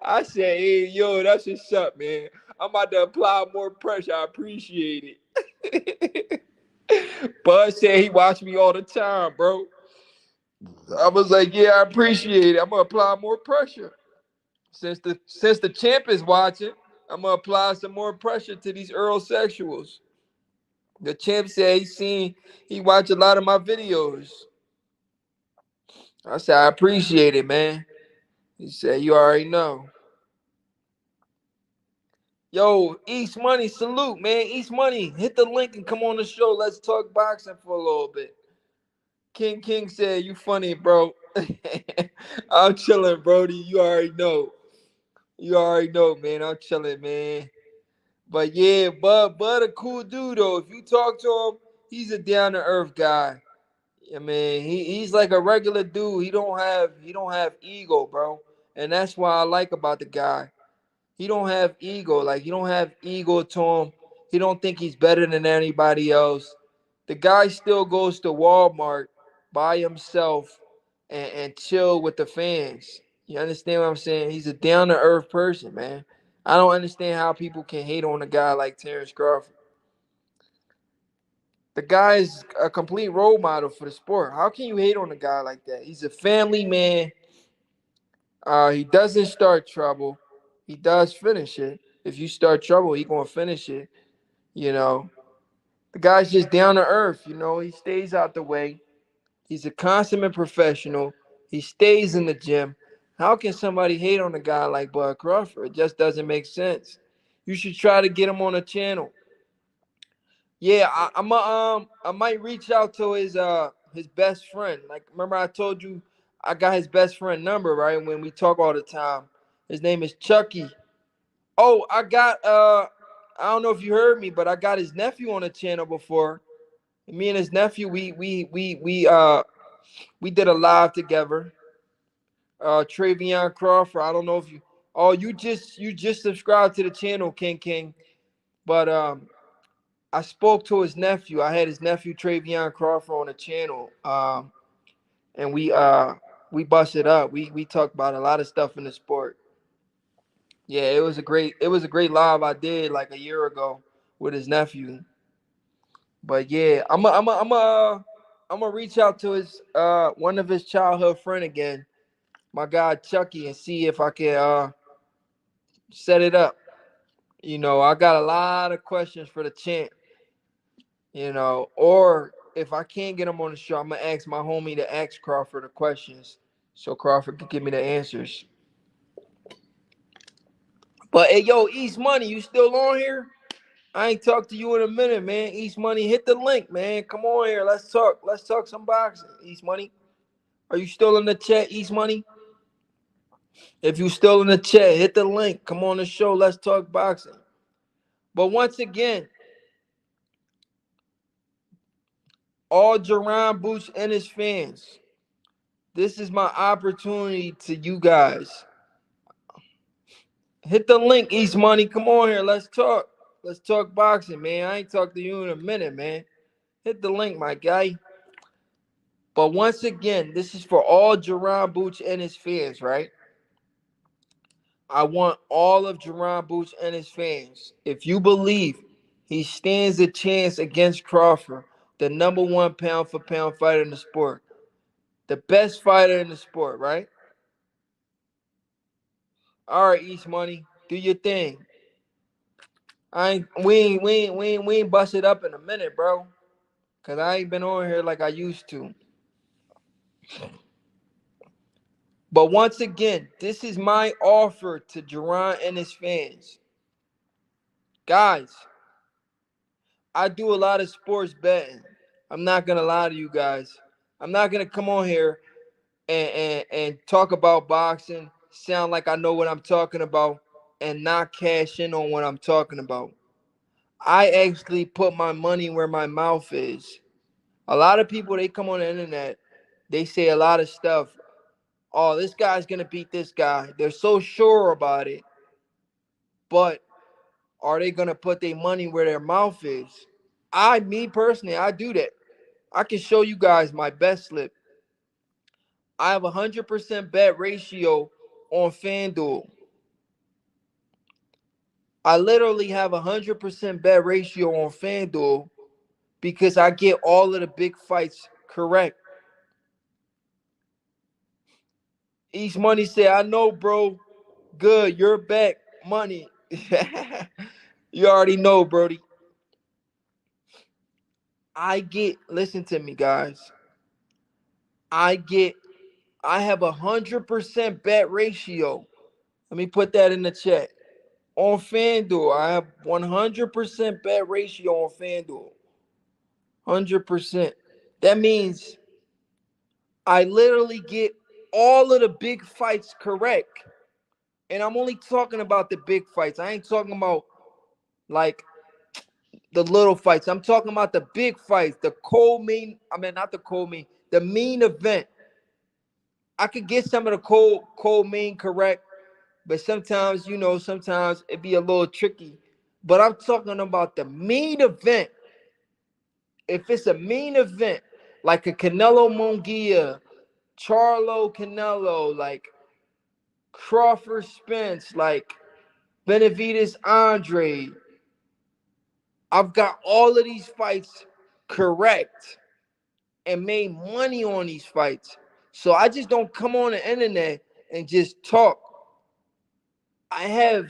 I said, "Hey, yo, that's what's up, man. I'm about to apply more pressure. I appreciate it." Bud said he watched me all the time, bro. I was like, "Yeah, I appreciate it. I'm gonna apply more pressure. Since the champ is watching, I'm gonna apply some more pressure to these Earl sexuals." The champ said he watched a lot of my videos. I said, "I appreciate it, man." He said, "You already know." Yo, East Money, salute, man. East Money, hit the link and come on the show. Let's talk boxing for a little bit. King said, "You funny, bro." I'm chilling, Brody. You already know. You already know, man. I'm chilling, man. But yeah, Bud a cool dude though. If you talk to him, he's a down to earth guy. I mean, he's like a regular dude. He don't have ego, bro. And that's what I like about the guy. He don't have ego. Like he don't have ego to him. He don't think he's better than anybody else. The guy still goes to Walmart by himself and chill with the fans. You understand what I'm saying? He's a down to earth person, man. I don't understand how people can hate on a guy like Terence Crawford. The guy is a complete role model for the sport. How can you hate on a guy like that? He's a family man. He doesn't start trouble. He does finish it. If you start trouble, he gonna finish it. You know, the guy's just down to earth. You know, he stays out the way. He's a consummate professional. He stays in the gym. How can somebody hate on a guy like Bud Crawford? It just doesn't make sense. You should try to get him on a channel. Yeah, I might reach out to his best friend. Like remember I told you I got his best friend number, right? When we talk all the time. His name is Chucky. Oh, I don't know if you heard me, but I got his nephew on the channel before. Me and his nephew, we did a live together. Travion Crawford. I don't know if you you just subscribed to the channel, King. But I spoke to his nephew. I had his nephew Travion Crawford on the channel. And we busted up. We talked about a lot of stuff in the sport. Yeah, it was a great live I did like a year ago with his nephew. But yeah, I'm gonna reach out to his one of his childhood friend again, my guy Chucky, and see if I can set it up. You know, I got a lot of questions for the champ. You know, or if I can't get him on the show, I'm gonna ask my homie to ask Crawford the questions so Crawford can give me the answers. But hey, yo, East Money, you still on here? I ain't talked to you in a minute, man. East Money, hit the link, man. Come on here. Let's talk. Let's talk some boxing. East Money. Are you still in the chat, East Money? If you still in the chat, hit the link. Come on the show. Let's talk boxing. But once again, all Jaron Boots and his fans, this is my opportunity to you guys. Hit the link, East Money. Come on here. Let's talk. Let's talk boxing, man. I ain't talked to you in a minute, man. Hit the link, my guy. But once again, this is for all Jaron Boots and his fans, right? I want all of Jaron Boots and his fans. If you believe he stands a chance against Crawford, the number one pound for pound fighter in the sport, the best fighter in the sport, right? All right, East Money, do your thing. We ain't busted up in a minute, bro. Cause I ain't been on here like I used to. But once again, this is my offer to Jaron and his fans. Guys, I do a lot of sports betting. I'm not gonna lie to you guys. I'm not gonna come on here and talk about boxing, sound like I know what I'm talking about, and not cash in on what I'm talking about. I actually put my money where my mouth is. A lot of people, they come on the internet, they say a lot of stuff. Oh, this guy's gonna beat this guy. They're so sure about it, but are they gonna put their money where their mouth is? Me personally, I do that. I can show you guys my bet slip. I have 100% bet ratio on FanDuel. I literally have 100% bet ratio on FanDuel because I get all of the big fights correct. Each Money said, I know, bro. Good, you're back. Money. You already know, Brody. Listen to me, guys. I have 100% bet ratio. Let me put that in the chat. On FanDuel, I have 100% bet ratio on FanDuel. 100%. That means I literally get all of the big fights correct. And I'm only talking about the big fights. I ain't talking about like the little fights. I'm talking about the big fights, the not the co-main, the main event. I could get some of the co-main correct, but sometimes, sometimes it be a little tricky. But I'm talking about the main event. If it's a main event, like a Canelo Munguia, Charlo Canelo, like Crawford Spence, like Benavidez Andre, I've got all of these fights correct and made money on these fights. So I just don't come on the internet and just talk. I have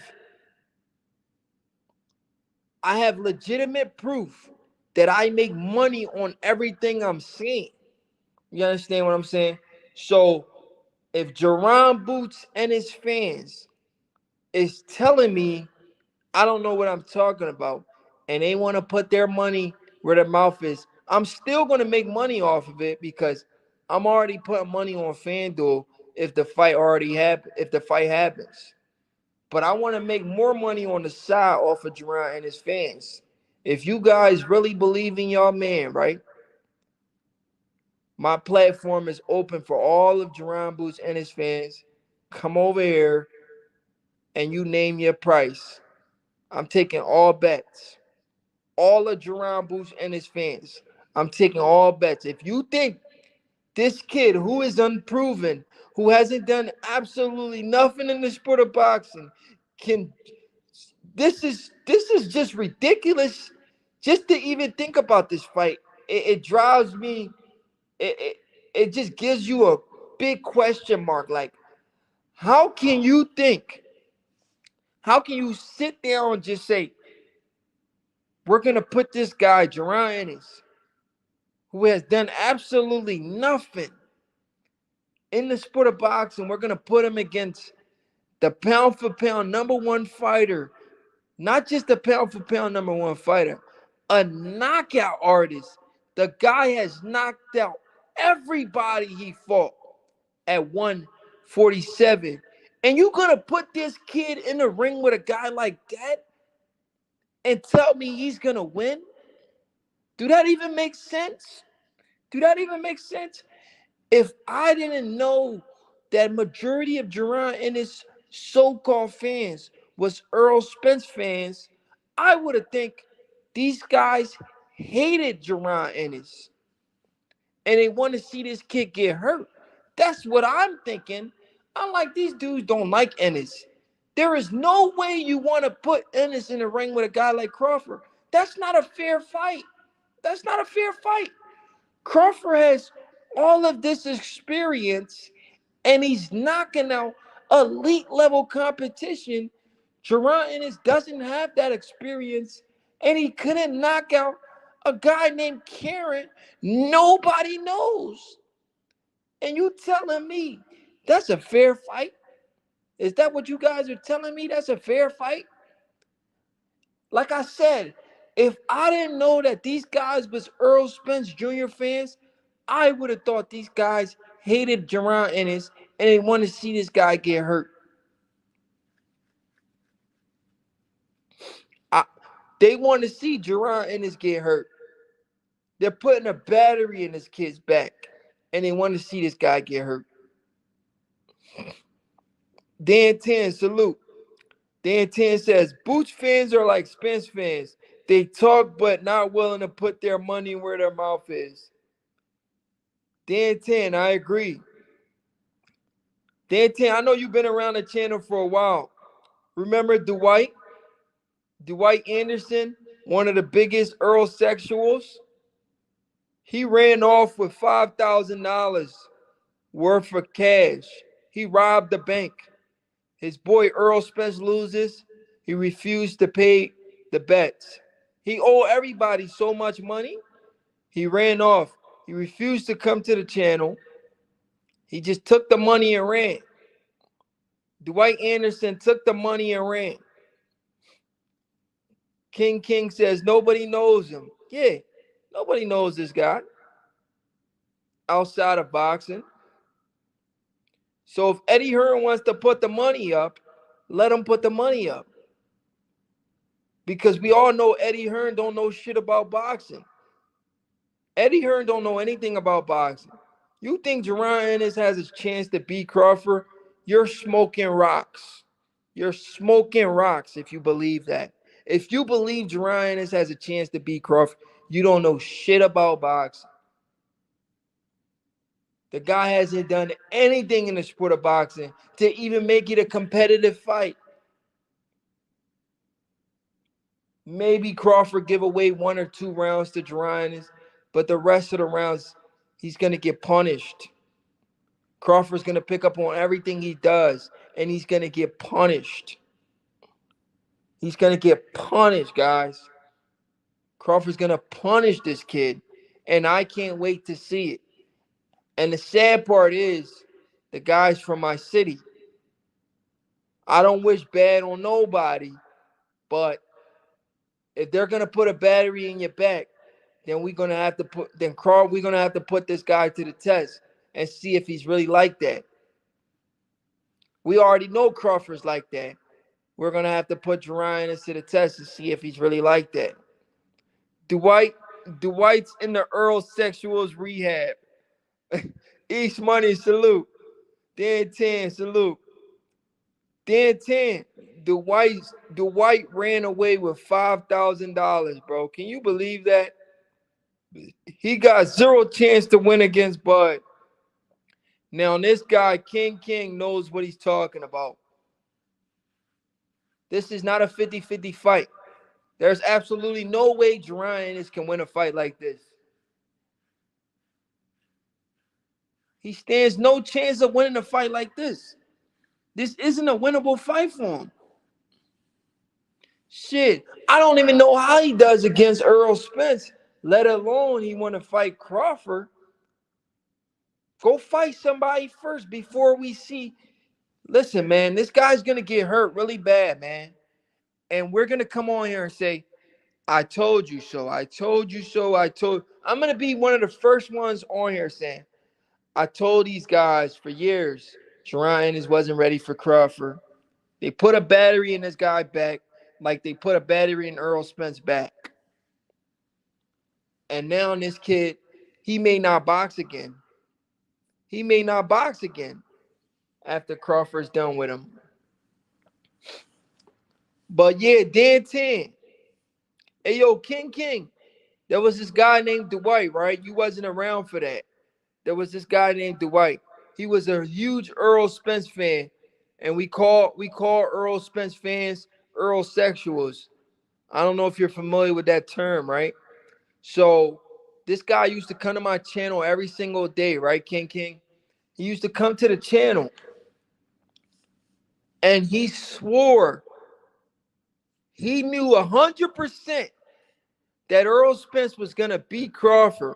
legitimate proof that I make money on everything I'm seeing. You understand what I'm saying? So if Jaron Boots and his fans is telling me I don't know what I'm talking about, and they want to put their money where their mouth is, I'm still going to make money off of it because I'm already putting money on FanDuel if the fight happens. But I want to make more money on the side off of Jaron and his fans. If you guys really believe in y'all man, right? My platform is open for all of Jaron Boots and his fans. Come over here and you name your price. I'm taking all bets. All of Jaron Boots and his fans. I'm taking all bets. If you think this kid who is unproven, who hasn't done absolutely nothing in the sport of boxing, can this is just ridiculous. Just to even think about this fight, it drives me. It, it it just gives you a big question mark. Like, how can you think? How can you sit there and just say, we're gonna put this guy, Jaron Ennis, who has done absolutely nothing in the sport of boxing, we're gonna put him against the pound for pound number one fighter Not just a pound for pound number one fighter, a knockout artist. The guy has knocked out everybody he fought at 147. And you gonna put this kid in the ring with a guy like that and tell me he's gonna win? Do that even make sense? Do that even make sense? If I didn't know that majority of Jaron and his so-called fans was Errol Spence fans, I would have think these guys hated Jaron Ennis and they want to see this kid get hurt. That's what I'm thinking. I'm like, these dudes don't like Ennis. There is no way you want to put Ennis in the ring with a guy like Crawford. That's not a fair fight. That's not a fair fight. Crawford has all of this experience and he's knocking out elite level competition. Jaron Ennis doesn't have that experience and he couldn't knock out a guy named Karen nobody knows. And you telling me that's a fair fight? Is that what you guys are telling me? That's a fair fight? Like I said, if I didn't know that these guys was Earl Spence Jr. fans, I would have thought these guys hated Jaron Ennis and they want to see this guy get hurt. They want to see Jaron Ennis get hurt. They're putting a battery in this kid's back and they want to see this guy get hurt. Dan 10, salute. Dan 10 says, Boots fans are like Spence fans. They talk but not willing to put their money where their mouth is. Dan 10, I agree. Dan 10, I know you've been around the channel for a while. Remember Dwight? Dwight Anderson, one of the biggest Earl sexuals? He ran off with $5,000 worth of cash. He robbed the bank. His boy Earl Spence loses. He refused to pay the bets. He owed everybody so much money. He ran off. He refused to come to the channel. He just took the money and ran. Dwight Anderson took the money and ran. King says nobody knows him. Yeah, nobody knows this guy outside of boxing. So if Eddie Hearn wants to put the money up, let him put the money up. Because we all know Eddie Hearn don't know shit about boxing. Eddie Hearn don't know anything about boxing. You think Jaron Ennis has a chance to beat Crawford? You're smoking rocks. You're smoking rocks if you believe that. If you believe Jaron Ennis has a chance to beat Crawford, you don't know shit about boxing. The guy hasn't done anything in the sport of boxing to even make it a competitive fight. Maybe Crawford give away 1 or 2 rounds to Jaron Ennis, but the rest of the rounds, he's going to get punished. Crawford's going to pick up on everything he does, and he's going to get punished. He's going to get punished, guys. Crawford's going to punish this kid, and I can't wait to see it. And the sad part is, the guys from my city, I don't wish bad on nobody, but if they're going to put a battery in your back, then we're gonna have to put this guy to the test and see if he's really like that. We already know Crawford's like that. We're gonna have to put Jaron to the test and see if he's really like that. Dwight's in the Earl Sexuals rehab. East Money, salute. Dan 10, salute. Dan 10, Dwight ran away with $5,000, bro. Can you believe that? He got 0 chance to win against Bud. Now, this guy, King knows what he's talking about. This is not a 50-50 fight. There's absolutely no way Jaron Ennis can win a fight like this. He stands no chance of winning a fight like this. This isn't a winnable fight for him. Shit, I don't even know how he does against Errol Spence, let alone he want to fight Crawford. Go fight somebody first before we see. Listen, man, this guy's going to get hurt really bad, man. And we're gonna come on here and say, I told you so. I told you so. I'm gonna be one of the first ones on here saying, I told these guys for years, Jaron Ennis wasn't ready for Crawford. They put a battery in this guy back, like they put a battery in Errol Spence back. And now this kid, he may not box again. He may not box again after Crawford's done with him. But yeah, Dan 10. Hey, yo, King. There was this guy named Dwight, right? You wasn't around for that. There was this guy named Dwight. He was a huge Errol Spence fan. And we call Errol Spence fans Errol sexuals. I don't know if you're familiar with that term, right? So this guy used to come to my channel every single day, right, King? He used to come to the channel and he swore he knew 100% that Errol Spence was going to beat Crawford.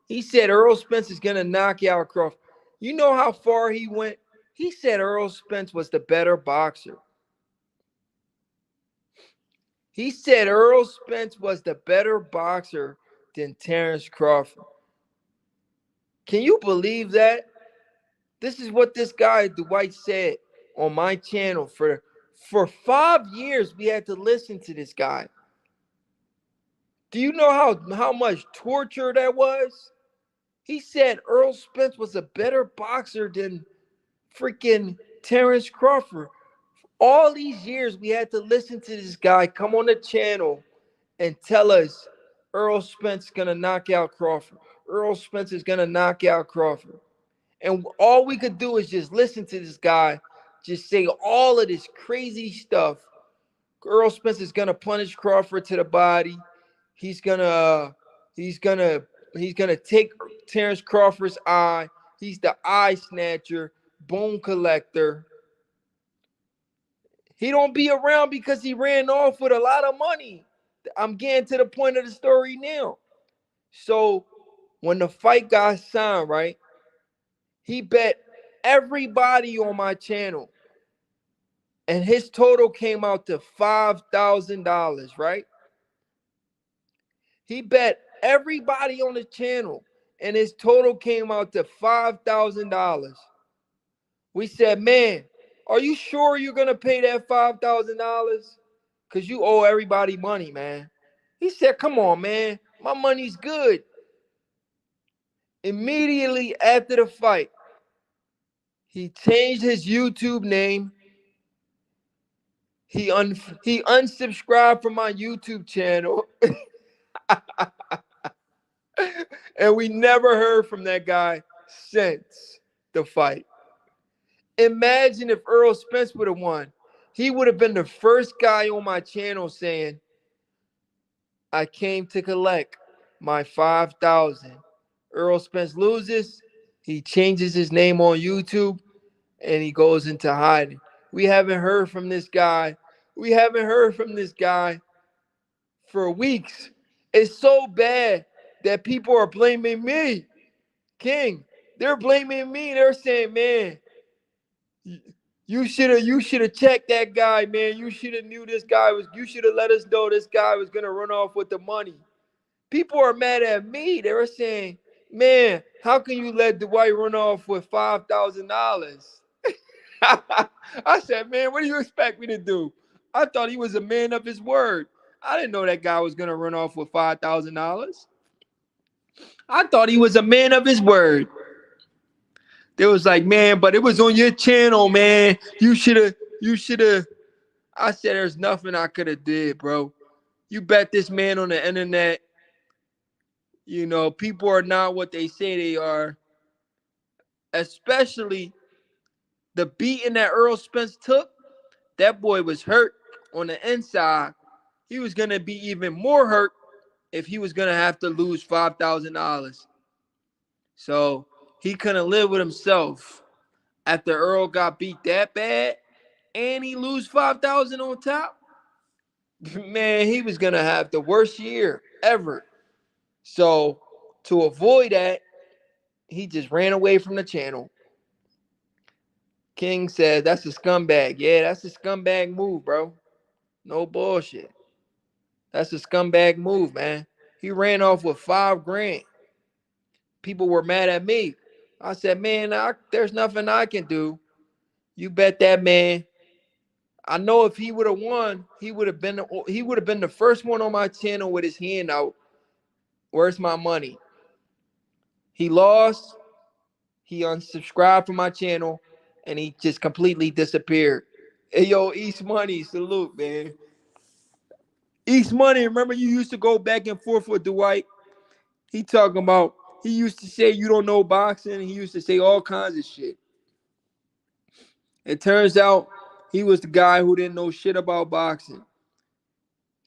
He said Errol Spence is going to knock out Crawford. You know how far he went? He said Errol Spence was the better boxer. He said Errol Spence was the better boxer than Terence Crawford. Can you believe that? This is what this guy Dwight said on my channel. For 5 years, we had to listen to this guy. Do you know how much torture that was? He said Errol Spence was a better boxer than freaking Terence Crawford. All these years, we had to listen to this guy come on the channel and tell us Errol Spence is going to knock out Crawford. Errol Spence is going to knock out Crawford. And all we could do is just listen to this guy just say all of this crazy stuff. Errol Spence is going to punish Crawford to the body. He's gonna take Terence Crawford's eye. He's the eye snatcher, bone collector. He don't be around because he ran off with a lot of money. I'm getting to the point of the story now. So when the fight got signed, right, he bet everybody on my channel. And his total came out to $5,000, right? He bet everybody on the channel, and his total came out to $5,000. We said, man, are you sure you're going to pay that $5,000? Because you owe everybody money, man. He said, come on, man. My money's good. Immediately after the fight, he changed his YouTube name. He unsubscribed from my YouTube channel. And we never heard from that guy since the fight. Imagine if Errol Spence would have won. He would have been the first guy on my channel saying, I came to collect my $5,000. Errol Spence loses. He changes his name on YouTube and he goes into hiding. We haven't heard from this guy. We haven't heard from this guy for weeks. It's so bad that people are blaming me. King, they're blaming me. They're saying, man, you should have checked that guy, man. You should have knew this guy was, you should have let us know this guy was gonna run off with the money. People are mad at me. They were saying, man, how can you let Dwight run off with $5,000? I said, man, what do you expect me to do? I thought he was a man of his word. I didn't know that guy was gonna run off with $5,000. I thought he was a man of his word. They was like, man, but it was on your channel, man. You should have. I said, there's nothing I could have did, bro. You bet this man on the internet. You know, people are not what they say they are. Especially the beating that Errol Spence took. That boy was hurt on the inside. He was going to be even more hurt if he was going to have to lose $5,000. So he couldn't live with himself. After Errol got beat that bad and he lose $5,000 on top, man, he was going to have the worst year ever. So to avoid that, he just ran away from the channel. King said, that's a scumbag. Yeah, that's a scumbag move, bro. No bullshit. That's a scumbag move, man. He ran off with 5 grand. People were mad at me. I said, man, there's nothing I can do. You bet that man. I know if he would have won, he would have been the first one on my channel with his hand out. Where's my money? He lost. He unsubscribed from my channel, and he just completely disappeared. Hey, yo, East Money, salute, man. East Money, remember you used to go back and forth with Dwight? He talking about, he used to say you don't know boxing. He used to say all kinds of shit. It turns out he was the guy who didn't know shit about boxing.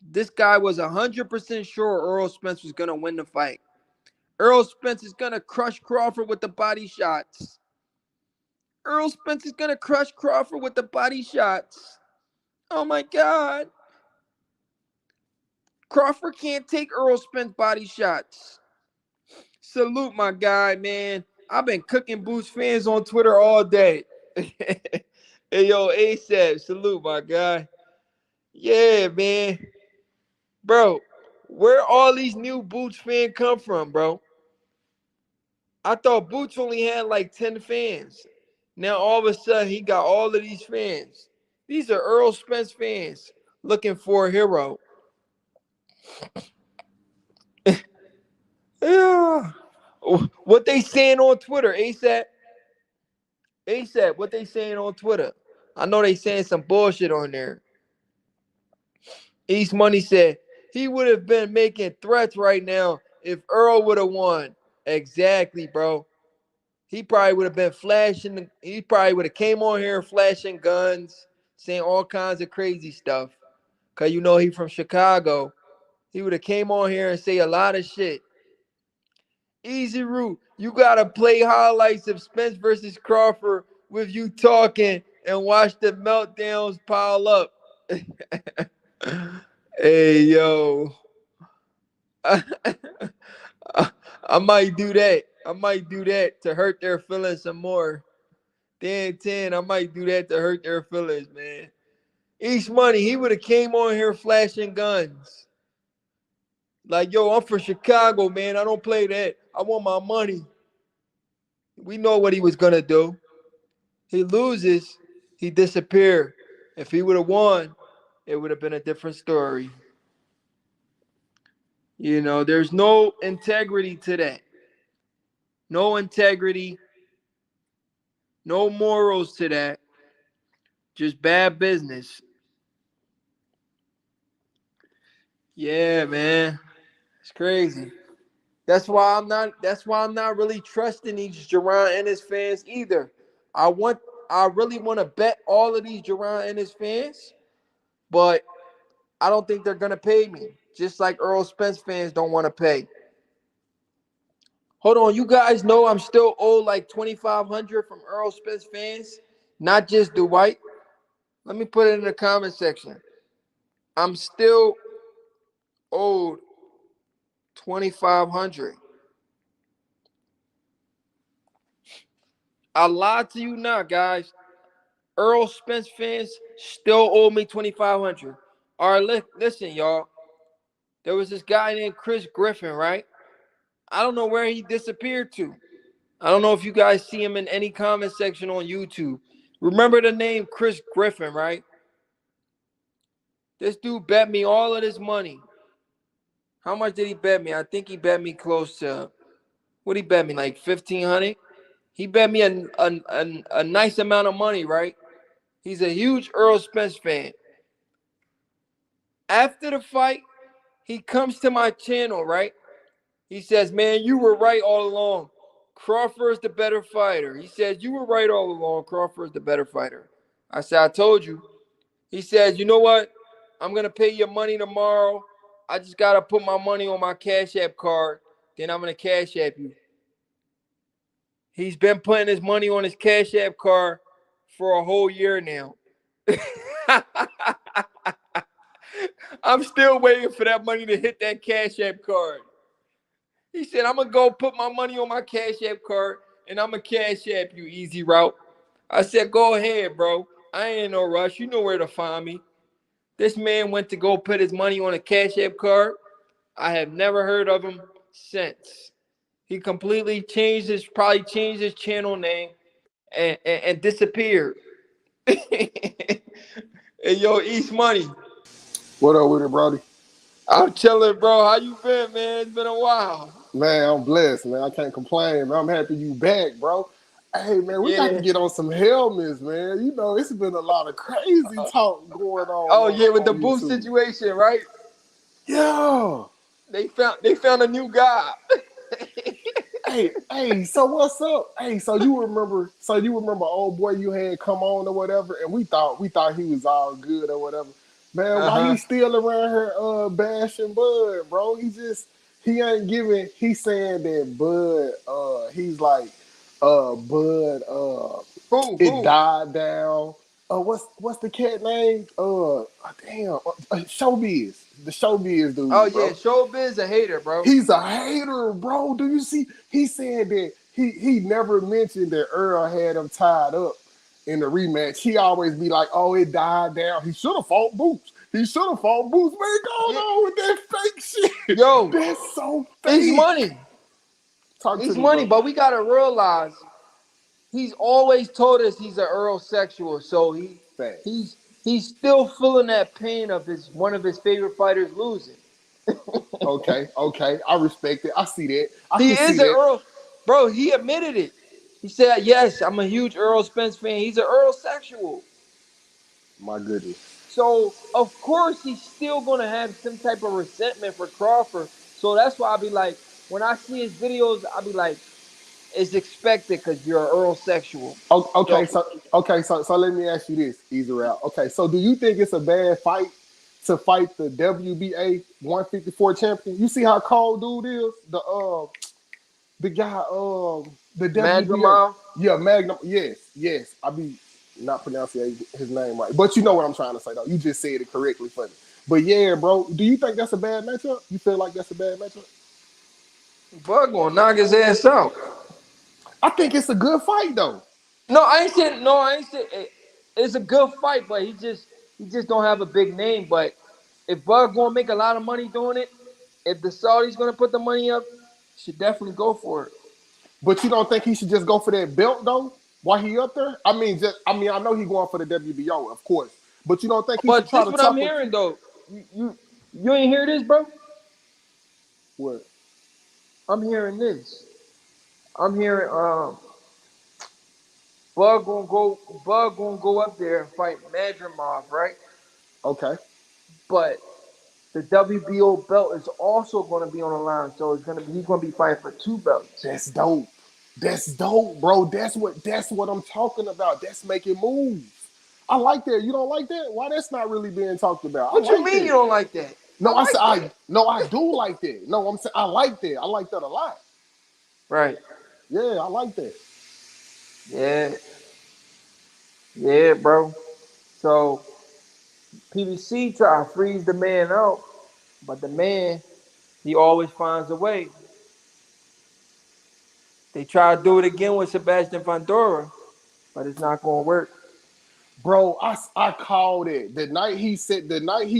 This guy was 100% sure Errol Spence was going to win the fight. Errol Spence is going to crush Crawford with the body shots. Errol Spence is going to crush Crawford with the body shots. Oh, my God. Crawford can't take Errol Spence body shots. Salute, my guy, man. I've been cooking Boots fans on Twitter all day. Hey, yo, ASAP, salute, my guy. Yeah, man. Bro, where all these new Boots fans come from, bro? I thought Boots only had like 10 fans. Now all of a sudden he got all of these fans. These are Errol Spence fans looking for a hero. Yeah. What they saying on Twitter, ASAP? ASAP, what they saying on Twitter? I know they saying some bullshit on there. East Money said he would have been making threats right now if Earl would have won. Exactly, bro. He probably would have been flashing. He probably would have came on here flashing guns, saying all kinds of crazy stuff. Cause you know he from Chicago. He would have came on here and say a lot of shit. Easy route. You gotta play highlights of Spence versus Crawford with you talking and watch the meltdowns pile up. Hey yo. I might do that. I might do that to hurt their feelings some more. 10, I might do that to hurt their feelings, man. East Money, he would have came on here flashing guns. Like, yo, I'm from Chicago, man. I don't play that. I want my money. We know what he was going to do. He loses, he disappeared. If he would have won, it would have been a different story. You know, there's no integrity to that. No integrity, no morals to that. Just bad business. Yeah, man. It's crazy. That's why I'm not really trusting these Jaron Ennis fans either. I want I really want to bet all of these Jaron Ennis fans, but I don't think they're gonna pay me. Just like Errol Spence fans don't want to pay. Hold on, you guys know I'm still owed like 2,500 from Errol Spence fans, not just Dwight. Let me put it in the comment section. I'm still owed 2,500. I lied to you not, guys. Errol Spence fans still owe me 2,500. All right, listen, y'all. There was this guy named Chris Griffin, right? I don't know where he disappeared to. I don't know if you guys see him in any comment section on YouTube. Remember the name Chris Griffin, right? This dude bet me all of this money. How much did he bet me? I think he bet me close to, what he bet me, like 1,500? He bet me a nice amount of money, right? He's a huge Errol Spence fan. After the fight, he comes to my channel, right? He says, man, you were right all along. Crawford's the better fighter. He says, you were right all along. Crawford's the better fighter. I said, I told you. He says, you know what? I'm going to pay your money tomorrow. I just got to put my money on my Cash App card. Then I'm going to Cash App you. He's been putting his money on his Cash App card for a whole year now. I'm still waiting for that money to hit that Cash App card. He said, I'm going to go put my money on my Cash App card, and I'm going to Cash App you, easy route. I said, go ahead, bro. I ain't in no rush. You know where to find me. This man went to go put his money on a Cash App card. I have never heard of him since. He completely probably changed his channel name and disappeared. Hey, yo, East Money. What up with it, Brody? I'm chilling, bro. How you been, man? It's been a while. Man, I'm blessed, man. I can't complain, man. I'm happy you back, bro. Hey, man, we got to Yeah. get on some helmets, man. You know, it's been a lot of crazy talk going Oh on yeah, with the on booth YouTube. situation, right? Yeah. They found a new guy. Hey, so what's up? Hey, so you remember old boy you had come on or whatever, and we thought he was all good or whatever. Man, why Uh-huh. he still around here bashing Bud, bro? He ain't giving he's saying that Bud he's like Bud it Who? died down. What's the cat name? Damn, Showbiz. The Showbiz Oh dude, yeah, bro. Showbiz a hater, bro. He's a hater, bro. Do you see? He said that he never mentioned that Errol had him tied up in the rematch. He always be like, "Oh, it died down. He should have fought Boots. He should have fought Boots." Man, going Yeah. on with that fake shit. Yo, That's so East fake. Money. Talk to East me, Money, bro. but we gotta realize he's always told us he's an Earl sexual, so Facts. he's still feeling that pain of one of his favorite fighters losing. Okay. I respect it. I see that. I He can see is an that. Earl, bro. He admitted it. He said, "Yes, I'm a huge Earl Spence fan. He's an Earl sexual." My goodness. So of course he's still gonna have some type of resentment for Crawford. So that's why I be like, when I see his videos, I be like, it's expected because you're an Earl sexual. Okay, So so let me ask you this, Israel. Okay, so do you think it's a bad fight to fight the WBA 154 champion? You see how cold dude is? The guy the WBA. Madrimov, Yeah, Magnum. Yes. I be not pronouncing his name right. But you know what I'm trying to say though. You just said it correctly for me. But yeah, bro, do you think that's a bad matchup? You feel like that's a bad matchup? Bug gonna knock his ass out. I think it's a good fight though. No, I ain't saying no. I ain't saying it's a good fight, but he just don't have a big name. But if Bug gonna make a lot of money doing it, if the Saudis gonna put the money up, should definitely go for it. But you don't think he should just go for that belt though? While he up there? I know he going for the WBO, of course. But you don't think he should But try this to what I'm tuck him? hearing though. You ain't hear this, bro? What? I'm hearing this. I'm hearing Bug gonna go up there and fight Madrimov, right? Okay. But the WBO belt is also gonna be on the line, so he's gonna be fighting for two belts. That's dope. That's dope, bro. That's what I'm talking about. That's making moves. I like that. You don't like that? Why that's not really being talked about? I What you like mean you that. don't like that? I No, I said like that. I do like that. No, I'm saying I like that. I like that a lot. Right. Yeah, I like that. Yeah. Yeah, bro. So PBC try to freeze the man out, but the man he always finds a way. They try to do it again with Sebastian Fundora, but it's not gonna work. Bro, I called it. The night he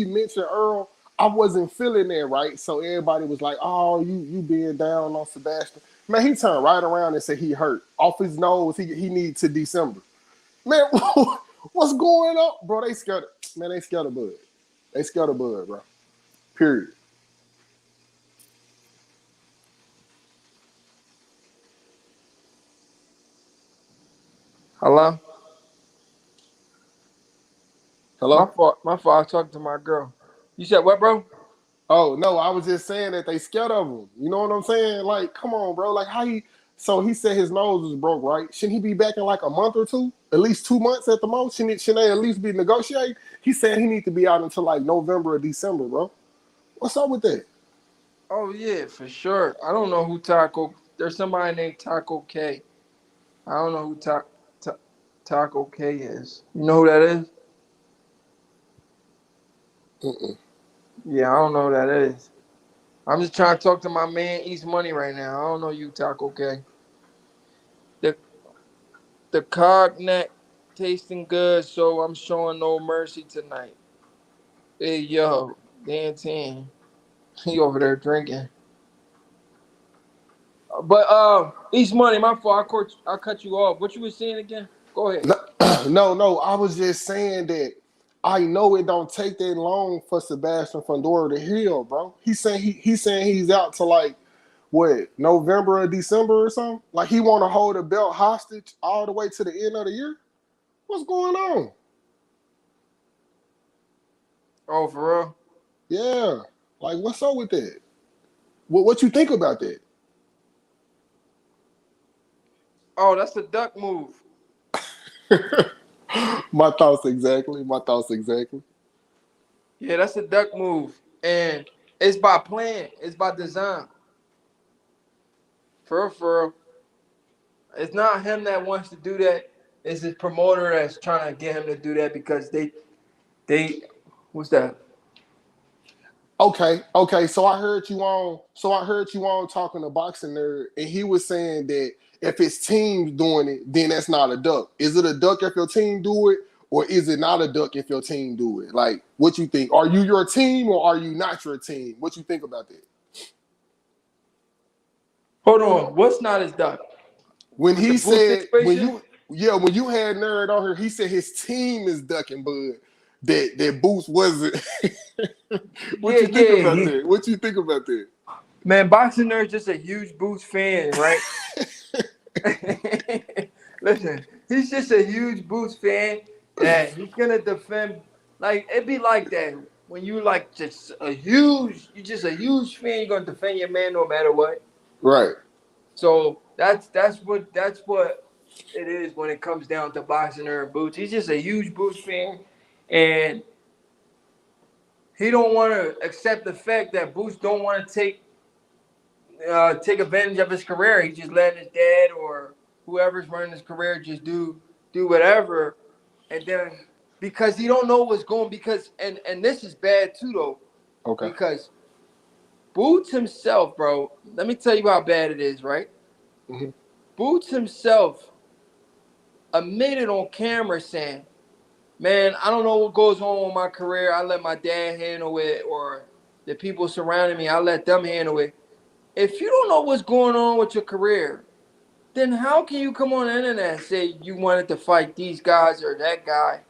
mentioned Earl, I wasn't feeling that right. So everybody was like, "Oh, you being down on Sebastian." Man, he turned right around and said he hurt. Off his nose, he needs to December. Man, what's going on? Bro, they scared. Man, they scared of Bud. They scared of Bud, bro. Period. Hello? My Hello? fault. My fault. I talked to my girl. You said what, bro? Oh no, I was just saying that they scared of him. You know what I'm saying? Like, come on, bro. Like how he so he said his nose was broke, right? Shouldn't he be back in like a month or two? At least 2 months at the most? Shouldn't they at least be negotiating? He said he need to be out until like November or December, bro. What's up with that? Oh yeah, for sure. I don't know who Taco. There's somebody named Taco K. I don't know who Taco K is. You know who that is? Mm-mm. Yeah, I don't know who that is. I'm just trying to talk to my man East Money right now. I don't know you, Taco K. The the cognac tasting good, so I'm showing no mercy tonight. Hey, yo, Dan 10. He over there drinking. But East Money, my fault. I cut you off. What you was saying again? Go ahead. No, no. I was just saying that I know it don't take that long for Sebastian Fundora to heal, bro. He's saying he's out to like what, November or December or something. Like he want to hold a belt hostage all the way to the end of the year. What's going on? Oh, for real? Yeah, like what's up with that? What you think about that? Oh, that's a duck move. My thoughts exactly. My thoughts exactly. Yeah, that's a duck move. And it's by plan. It's by design. For real. It's not him that wants to do that. It's his promoter that's trying to get him to do that because they what's that? Okay. So I heard you on. So I heard you on talking to Boxing Nerd, and he was saying that if his team's doing it, then that's not a duck. Is it a duck if your team do it, or is it not a duck if your team do it? Like, what you think? Are you your team, or are you not your team? What you think about that? Hold on. What's not his duck? When With the he boot said situation? when you had Nerd on here, he said his team is ducking Bud. That Boost wasn't. What Yeah, you think yeah. about that? What you think about that? Man, Boxing Nerd's just a huge Boots fan, right? Listen, he's just a huge Boots fan that he's gonna defend. Like it be like that when you like just a huge fan. You're gonna defend your man no matter what. Right. So that's what it is when it comes down to Boxing Nerd Boots. He's just a huge Boots fan, and he don't want to accept the fact that Boots don't want to take advantage of his career. He's just letting his dad or whoever's running his career just do whatever, and then because he don't know what's going and this is bad too though Okay. because Boots himself, bro. Let me tell you how bad it is, right? Mm-hmm. Boots himself admitted on camera saying, "Man, I don't know what goes on with my career. I let my dad handle it, or the people surrounding me. I let them handle it. If you don't know what's going on with your career, then how can you come on the internet and say you wanted to fight these guys or that guy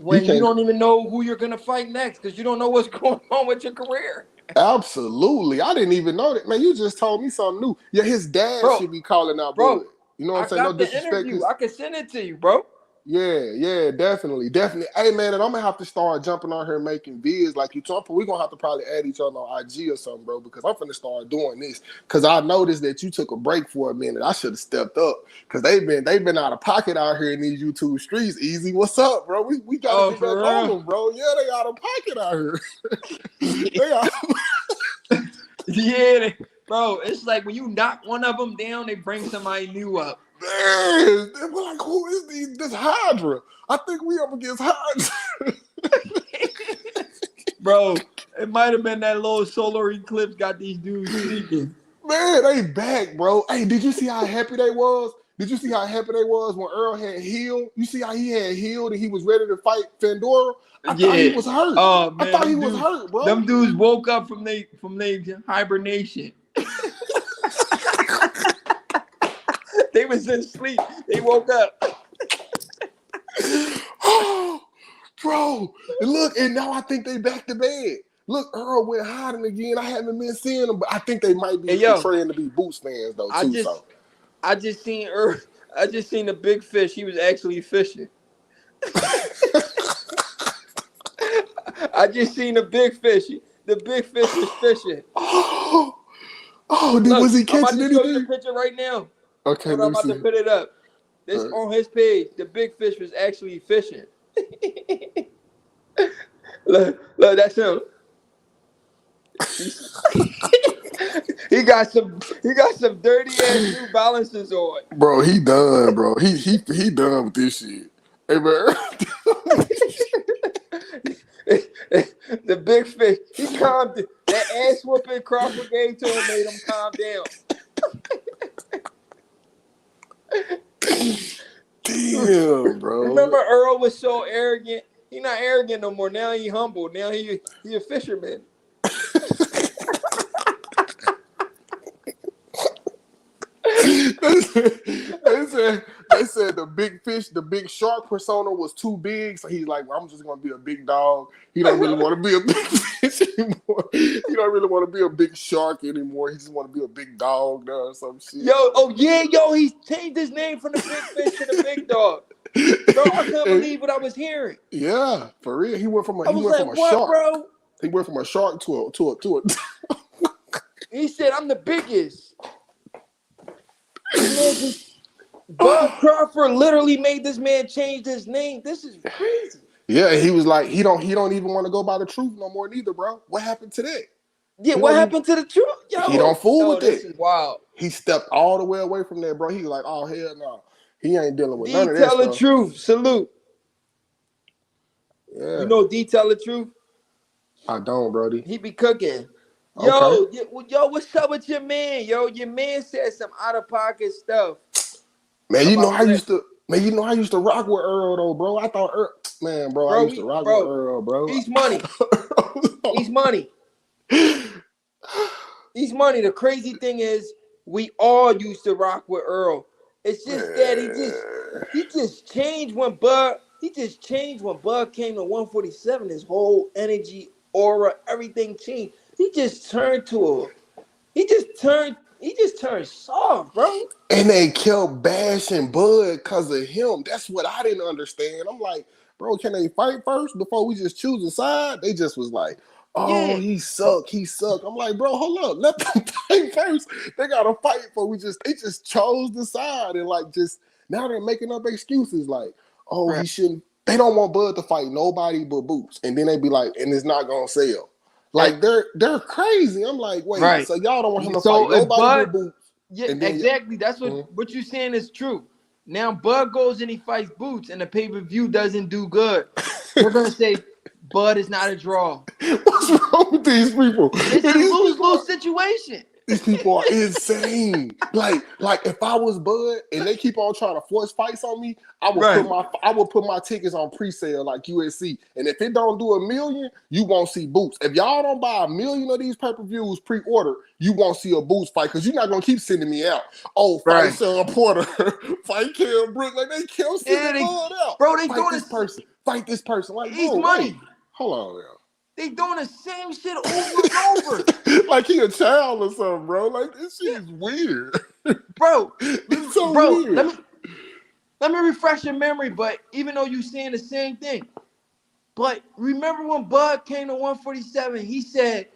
You when you can don't even know who you're gonna fight next because you don't know what's going on with your career, absolutely. I didn't even know that. Man, you just told me something new. Yeah, his dad bro? should be calling out Bud. Bro, You know what I'm I saying? No got the disrespect. interview. I can send it to you, bro. Yeah, definitely. Hey man, and I'm gonna have to start jumping on here making vids like you talking. We're gonna have to probably add each other on IG or something, bro, because I'm finna start doing this. Cause I noticed that you took a break for a minute. I should have stepped up. Cause they've been out of pocket out here in these YouTube streets. Easy, what's up, bro? We gotta Oh, get back for on real? them, bro. Yeah, they out of pocket out here. They are. Yeah, bro. It's like when you knock one of them down, they bring somebody new up. Man, we're like, who is this Hydra? I think we up against Hydra. Bro, it might have been that little solar eclipse got these dudes tweaking. Man, they back, bro. Hey, did you see how happy they was? Did you see how happy they was when Errol had healed? You see how he had healed and he was ready to fight Fandora? I thought he Yeah. was hurt. Oh I man, thought he was hurt, bro. them dudes woke up from they hibernation. They was in sleep. They woke up. Oh, bro. And look, and now I think they back to bed. Look, Earl went hiding again. I haven't been seeing them, but I think they might be Hey yo, portraying to be Boots fans though, I too. just So I just seen I just seen the big fish. He was actually fishing. I just seen the big fish. The big fish was fishing. oh, Look, was he I'm about catching to show you the anything? picture right now. Okay, Hold let on, me I'm about to see. put it up. This All right. on his page. The big fish was actually fishing. Look, that's him. He got some dirty ass New Balances on. Bro, he done, bro. He done with this shit. Hey, man. The big fish. He calmed that ass whooping Crawford gave to him made him calm down. Damn, bro. Remember Earl was so arrogant. He not arrogant no more. Now he humble. Now he a fisherman. They said the big fish, the big shark persona was too big, so he's like, well, I'm just gonna be a big dog. He don't really want to be a big fish anymore. He don't really want to be a big shark anymore. He just want to be a big dog now or some shit. He changed his name from the big fish to the big dog. Bro, I couldn't believe what I was hearing. Yeah, for real. He went from a shark. Bro? He went from a shark to a He said, I'm the biggest. Bud Crawford literally made this man change his name. This is crazy. Yeah, and he was like, he don't even want to go by the truth no more neither, bro. What happened to that? Yeah, what happened to the truth? He don't fool with this it. Is wild. He stepped all the way away from that, bro. He was like, oh, hell no. He ain't dealing with none of that Tell the truth. Salute. Yeah. You know tell the truth? I don't, Brody. He be cooking. Yo, what's up with your man? Yo, your man said some out-of-pocket stuff. Man, you know I used to rock with Errol though, bro. I thought I used to rock with Errol, bro. He's money. He's money. He's money. The crazy thing is, we all used to rock with Errol. It's just that he just changed when Bud came to 147. His whole energy, aura, everything changed. He just turned soft, bro. And they kept bashing Bud because of him. That's what I didn't understand. I'm like, bro, can they fight first before we just choose a side? They just was like, oh, he suck. I'm like, bro, hold up. Let them fight first. They got to fight before they just chose the side. And like, just now they're making up excuses like, oh, he shouldn't. They don't want Bud to fight nobody but Boots. And then they be like, and it's not going to sell. Like, they're crazy. I'm like, wait, so y'all don't want him to fight nobody but Boots? Yeah, exactly. That's what you're saying is true. Now Bud goes and he fights Boots, and the pay-per-view doesn't do good. We're gonna say Bud is not a draw. What's wrong with these people? It's a lose-lose situation. These people are insane. Like if I was Bud and they keep on trying to force fights on me, I would put my tickets on pre-sale like USC. And if it don't do 1 million, you won't see Boots. If y'all don't buy 1 million of these pay-per-views pre-order, you won't see a Boots fight because you're not gonna keep sending me out. Oh, fight Sarah Porter, fight Cam Brooks. Like they kept sending Bud out. Bro, they fight this person. Fight this person. Like, he's money. Wait. Hold on now. They doing the same shit over and over. Like he a child or something, bro. Like this shit is weird. Bro, it's so weird. Let me refresh your memory, but even though you saying the same thing. But remember when Bud came to 147, he said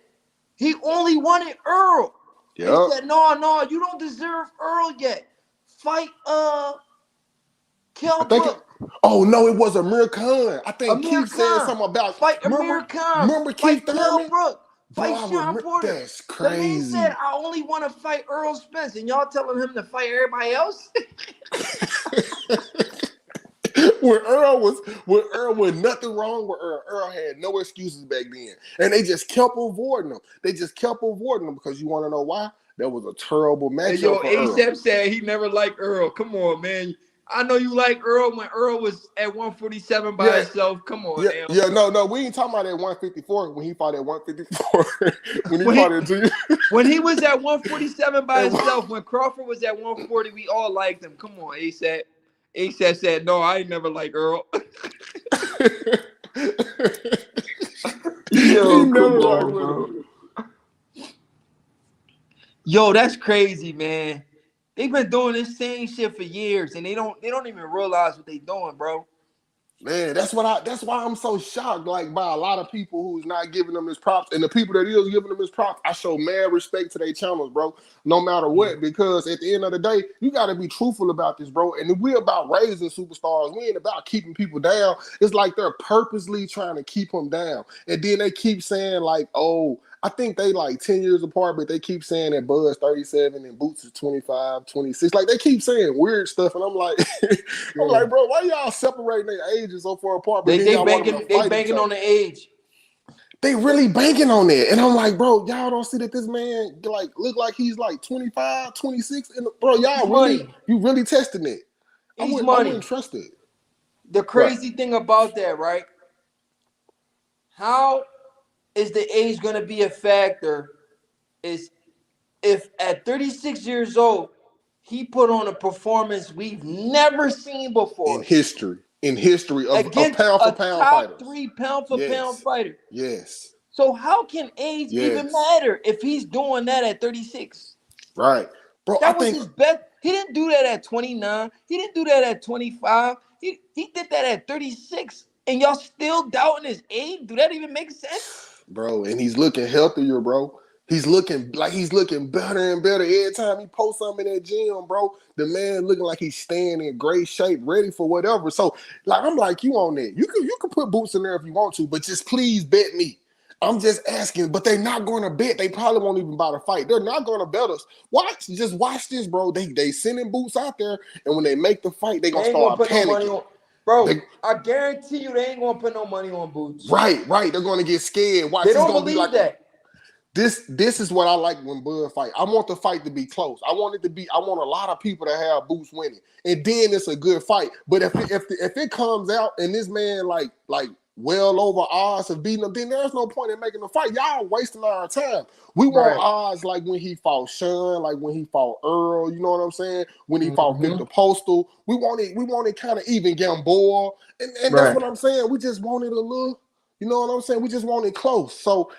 he only wanted Errol. Yep. He said, no, you don't deserve Errol yet. Fight Kell Brook. Oh no, it was Amir Khan. I think Keith said something about fight Amir Khan. Remember Keith Thurman? Fight Sean Porter. That's crazy. The man said, I only want to fight Errol Spence, and y'all telling him to fight everybody else? When Errol was nothing wrong with Errol. Errol had no excuses back then. And they just kept avoiding him. Because you want to know why? That was a terrible matchup. ASAP said he never liked Errol. Come on, man. I know you like Errol when Errol was at 147 by himself. Come on, man. Yeah, no, we ain't talking about at 154 when he fought at 154. When he was at 147 by himself, when Crawford was at 140, we all liked him. Come on, ASAP. ASAP said, no, I ain't never liked Errol. Yo, that's crazy, man. They've been doing this same shit for years, and they don't even realize what they doing, bro. Man, that's why I'm so shocked, like by a lot of people who's not giving them his props, and the people that is giving them his props, I show mad respect to their channels, bro. No matter what, because at the end of the day, you got to be truthful about this, bro. And we're about raising superstars. We ain't about keeping people down. It's like they're purposely trying to keep them down, and then they keep saying like, oh. I think they like 10 years apart, but they keep saying that Bud's 37 and Boots is 25, 26. Like they keep saying weird stuff, and I'm like, bro, why y'all separating their ages so far apart? They banking on the age. They really banking on that, and I'm like, bro, y'all don't see that this man like look like he's like 25, 26, and bro, you really testing it. I wouldn't trust it. The crazy thing about that, right? how is the age going to be a factor? Is if at 36 years old he put on a performance we've never seen In before history. In history of against pound for a pound top fighters. 3 pound for pound Yes. fighter. Yes. So how can age even Yes. matter if he's doing that at 36? Right. Bro, I That was think, his best. He didn't do that at 29. He didn't do that at 25. He did that at 36. And y'all still doubting his age? Do that even make sense? bro, and he's looking healthier, bro. He's looking better and better every time he posts something in that gym, bro. The man looking like he's staying in great shape, ready for whatever. So, like, I'm like you on that. You can put boots in there if you want to, but just please bet me. I'm just asking, but they're not going to bet. They probably won't even buy the fight. They're not going to bet us. Just watch this, bro. They sending boots out there, and when they make the fight, they They gonna ain't gonna start put no money panicking. on. Bro, They, I guarantee you they ain't gonna put no money on Boots. right. They're gonna get scared. Watch, They it's don't gonna be believe like that. this is what I like when Bud fight. I want the fight to be close. I want a lot of people to have Boots winning, and then it's a good fight. But if it comes out and this man like well over odds of beating him, then there's no point in making the fight. Y'all wasting our time. We want Right. odds like when he fought Sean, like when he fought Errol. You know what I'm saying? When he fought Mm-hmm. Victor Postal, we want it kind of even Gamboa, and that's Right. what I'm saying. We just want it a little. You know what I'm saying? We just want it close. So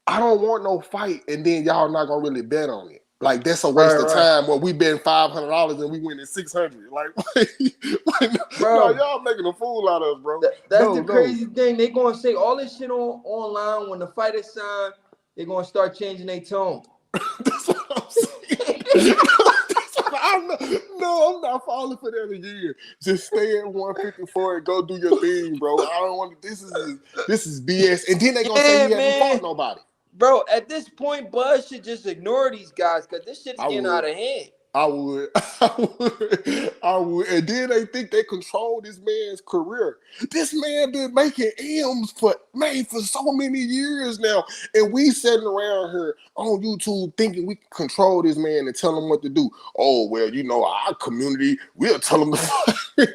I don't want no fight, and then y'all not gonna really bet on it. Like that's a waste of Right. time. Where we bet $500 and we win at 600. Like, no, Bro, y'all making a fool out of us, bro. that's the No. crazy thing. They gonna say all this shit online when the fight is signed. They're gonna start changing their tone. That's what I'm saying. I'm not falling for that again. Just stay at 154 and go do your thing, bro. I don't want to. This is BS. And then they gonna say Yeah, he hasn't man. fought nobody. Bro, at this point, Buzz should just ignore these guys because this shit's I getting would. out of hand. I would. And then they think they control this man's career. This man been making M's for so many years now. And we sitting around here on YouTube thinking we can control this man and tell him what to do. Oh, well, our community, we'll tell him man,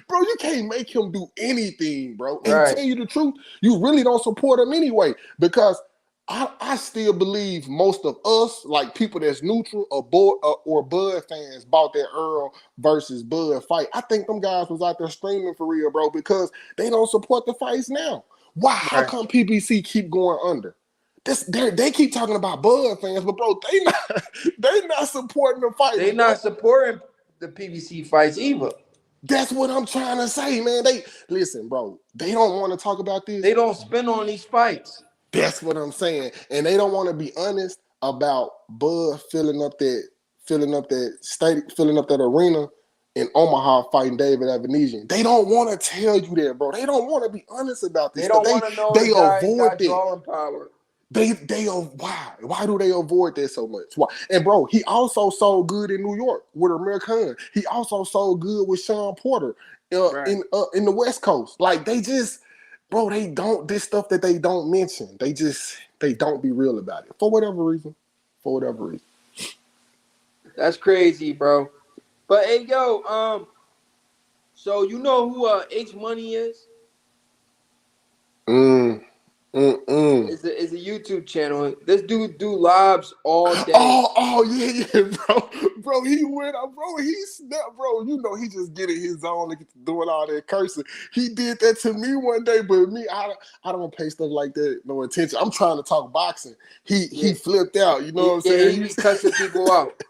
bro, you can't make him do anything, bro. And Right. tell you the truth, you really don't support him anyway. Because I still believe most of us, like people that's neutral or Bud fans, bought that Errol versus Bud fight. I think them guys was out there streaming for real, bro, because they don't support the fights now. Why? How come PBC keep going under? They keep talking about Bud fans, but bro, they not supporting the fights. They not supporting the PBC fights either. That's what I'm trying to say, man. Listen, bro. They don't want to talk about this. They don't spend on these fights. That's what I'm saying. And they don't want to be honest about Bud filling up that arena in Omaha fighting David Avenesian. They don't want to tell you that, bro. They don't want to be honest about this. They don't want to know they the guy avoid got that. drawing power. Why do they avoid that so much? Why? And bro, he also sold good in New York with Amir Khan. He also sold good with Sean Porter in the West Coast. Like they just, bro, they don't this stuff that they don't mention. They don't be real about it for whatever reason. That's crazy, bro. But hey, yo, so you know who H Money is? It's a YouTube channel. This dude do lives all day. Oh yeah, bro. He went up, bro. He snapped, bro. He just getting his own and doing all that cursing. He did that to me one day, but me, I don't pay stuff like that no attention. I'm trying to talk boxing. He flipped out. You know what I'm saying? He cussing people out.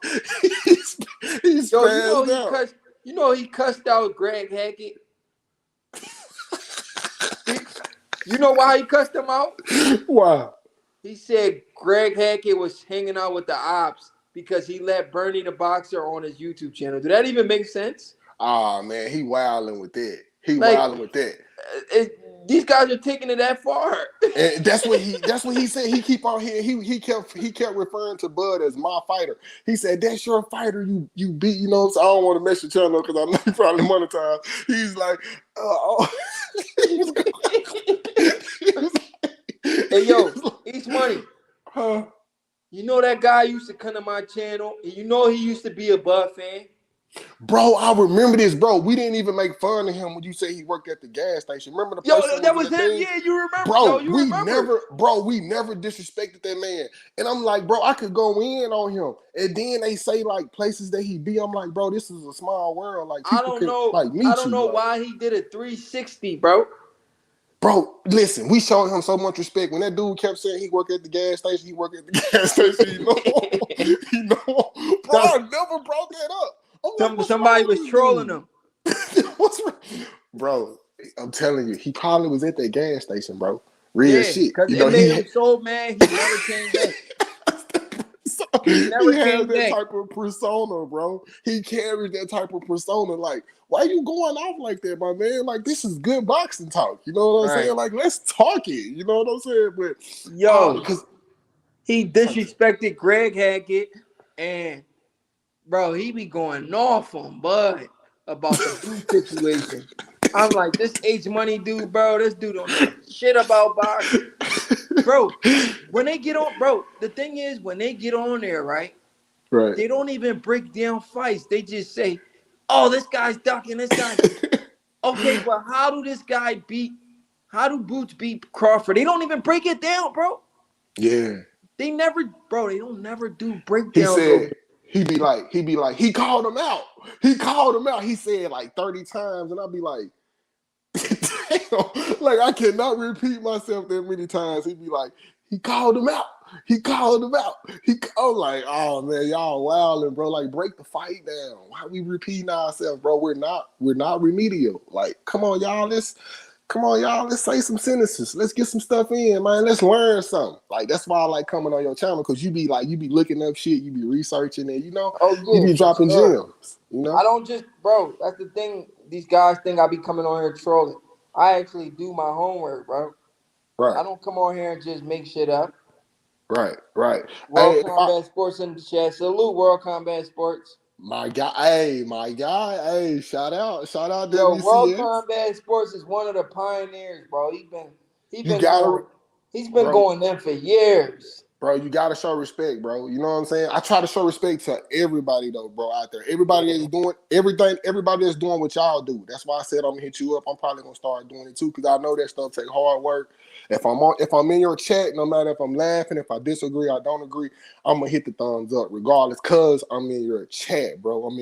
He's Yo, out. He cussed out Greg Hackett. You know why he cussed him out? Why? He said Greg Hackett was hanging out with the ops because he let Bernie the Boxer on his YouTube channel. Did that even make sense? Ah, man, he wilding with that. These guys are taking it that far. And that's what he said. He keep on here. He kept referring to Bud as my fighter. He said, that's your fighter you beat, so I don't want to mess your channel because I know you probably monetize. He's like, Hey, yo, East Money. Huh? You know that guy used to come to my channel, and he used to be a Bud fan. Bro, I remember this, bro. We didn't even make fun of him when you say he worked at the gas station. Remember the Yo, person that was in was the him. thing? Yeah, you remember? Yo, Bro, you remember? we never disrespected that man. And I'm like, bro, I could go in on him. And then they say like places that he be. I'm like, bro, this is a small world. Like I people don't can know. like I meet don't you. know Like, why he did a 360, bro. bro, listen, we showed him so much respect. When that dude kept saying he worked at the gas station, he worked at the gas station, you know. Bro, I never brought that up. I'm like, what's Somebody wrong was with trolling this him. dude? What's wrong? Bro, I'm telling you, he probably was at that gas station, bro. Real Yeah, shit. because You it know, made him so mad he never came back. He he never has came that back. type of persona, bro. He carries that type of persona. Like, why are you going off like that, my man? Like, this is good boxing talk. You know what I'm Right. saying? Like, let's talk it. You know what I'm saying? But Yo, because he disrespected Greg Hackett, and bro, he be going off on Bud about the boot situation. I'm like, this H Money dude, bro, this dude don't know shit about boxing. Bro, when they get on, bro, the thing is, when they get on there, right, right. they don't even break down fights. They just say, oh, this guy's ducking, this guy. Okay, but how do Boots beat Crawford? They don't even break it down, bro. Yeah. They don't never do He breakdowns of said he called him out. He called him out. He said like 30 times, and I'll be like, damn, like I cannot repeat myself that many times. He'd be like, he called him out. He called him out. I'm like, oh man, y'all wilding, bro. Like, break the fight down. Why we repeating ourselves, bro? We're not remedial. Like, come on, y'all. Let's say some sentences. Let's get some stuff in, man. Let's learn something. Like, that's why I like coming on your channel, because you be looking up shit, you be researching it, oh you yeah, be for dropping sure. gems, I don't just, bro. That's the thing. These guys think I be coming on here trolling. I actually do my homework, bro. Right, I don't come on here and just make shit up. right. World Hey, Combat Sports in the chat. Salute World Combat Sports. my guy, hey, shout out Yo, World WCS. Combat Sports is one of the pioneers, bro. He You been gotta, going he's been bro. going in for years. Bro, you gotta show respect, bro. You know what I'm saying? I try to show respect to everybody though, bro, out there. Everybody that's doing everything, everybody that's doing what y'all do. That's why I said I'm gonna hit you up. I'm probably gonna start doing it too, because I know that stuff take hard work. If I'm in your chat, no matter if I'm laughing, if I disagree, I don't agree, I'm gonna hit the thumbs up regardless, cause I'm in your chat, bro. I'm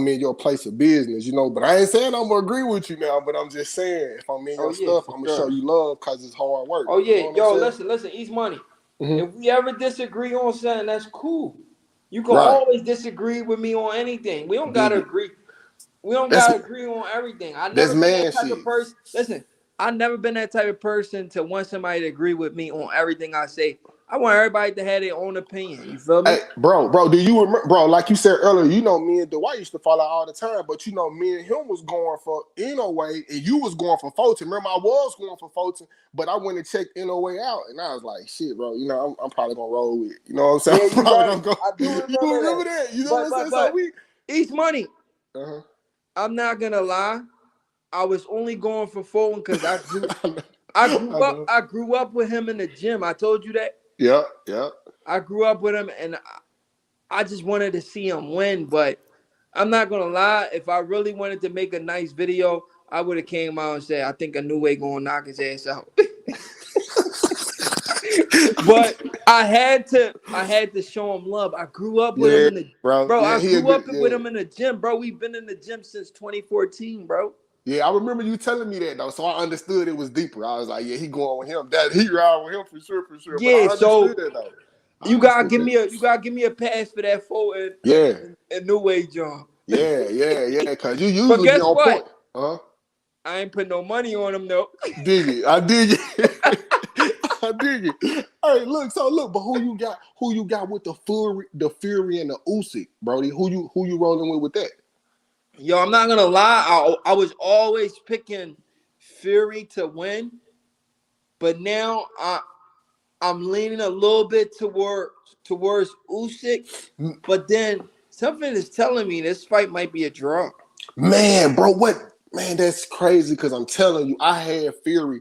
in your place of business, But I ain't saying I'm gonna agree with you now, but I'm just saying if I'm in Oh your yeah, stuff, for I'm gonna show sure. you love because it's hard work. Oh You know yeah, what I'm yo, saying? listen, East Money. Mm-hmm. If we ever disagree on something, that's cool. You can Right. always disagree with me on anything. We don't Dig gotta it. agree. We don't That's gotta agree on everything. I that's never been that man type of shit. person. Listen, I never been that type of person to want somebody to agree with me on everything I say. I want everybody to have their own opinion. You feel me? Hey, bro, do you remember, bro? Like you said earlier, me and Dwight used to fall out all the time, but me and him was going for Inouye, and you was going for Fulton. Remember, I was going for Fulton, but I went and checked Inouye out, and I was like, shit, bro, I'm probably gonna roll with it. You know what I'm saying? Yeah, I'm you probably right. gonna go. I do You remember remember that. that? You know what But I'm but saying? So but East Money. uh-huh. I'm not gonna lie. I was only going for Fulton because I know. I grew up with him in the gym. I told you that. Yeah. I grew up with him, and I just wanted to see him win. But I'm not gonna lie. If I really wanted to make a nice video, I would have came out and said, "I think a new way gonna knock his ass out." But I had to show him love. I grew up with him Yeah, in the bro. bro. Yeah, I he a grew good. up with Yeah. him in the gym, bro. We've been in the gym since 2014, bro. Yeah, I remember you telling me that though, so I understood it was deeper. I was like, yeah, he going with him. That he ride with him for sure. But Yeah, I understood so that though. I you gotta understood give that. me a pass for that full Yeah, and new way, John. yeah. Cause you But usually be guess on what? point. Uh huh. I ain't put no money on him though. Dig it. I dig it. I dig it. Hey, look, but who you got? Who you got with the Fury and the Usyk, Brody? Who you rolling with that? Yo, I'm not gonna lie. I was always picking Fury to win, but now I'm leaning a little bit towards Usyk. But then something is telling me this fight might be a draw. Man, bro, what? Man, that's crazy because I'm telling you, I had Fury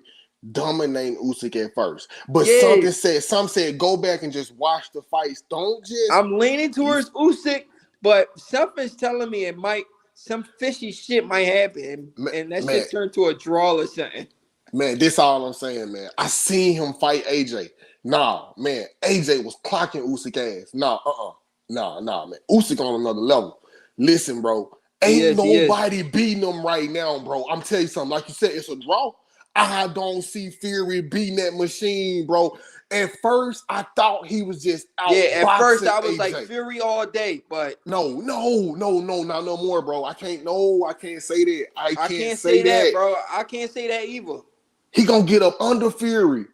dominating Usyk at first. But Yeah, some said go back and just watch the fights. Don't just I'm leaning towards Usyk, But something's telling me some fishy shit might happen, Man, and that man, shit turn to a draw or something. man, this all I'm saying, man. I seen him fight AJ. Nah, man, AJ was clocking Usyk ass. Nah, man. Usyk on another level. Listen, bro, ain't He is. nobody beating him right now, bro. I'm telling you something. Like you said, it's a draw. I don't see Fury beating that machine, bro. At first, I thought he was just Yeah, at first outboxing I was like AJ. Fury all day, but No, not no more, bro. I can't say that. I I can't can't say say that, that. bro. I can't say that either. He gonna get up under Fury.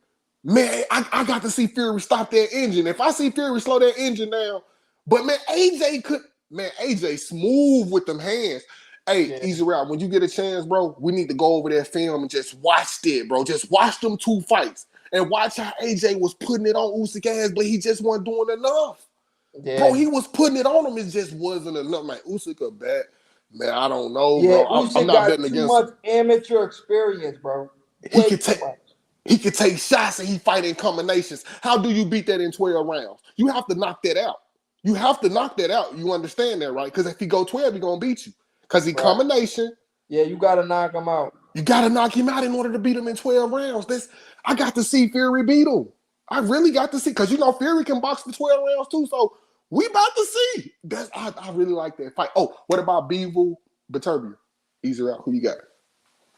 Man, I got to see Fury stop that engine. If I see Fury slow that engine down, but man, AJ smooth with them hands. Hey, Yeah, Easy Route, when you get a chance, bro, we need to go over that film and just watch it, bro. Just watch them two fights and watch how AJ was putting it on Usyk ass, but he just wasn't doing enough. Bro, yeah, he was putting it on him. It just wasn't enough. Man, Usyk a bet. Man, I don't know, yeah. bro. I'm Usyk not got betting too against him. much amateur experience, bro. He Way could too take much. he could take shots and he fight in combinations. How do you beat that in 12 rounds? You have to knock that out. You have to knock that out. You understand that, right? Because if he go 12, he's gonna beat you. Because he Right. combination, Yeah, you gotta knock him out. you gotta knock him out in order to beat him in 12 rounds. I got to see Fury beat him. I really got to see, because Fury can box for 12 rounds too. So we about to see. I really like that fight. Oh, what about Bivol Beterbiev? Easy out. Who you got?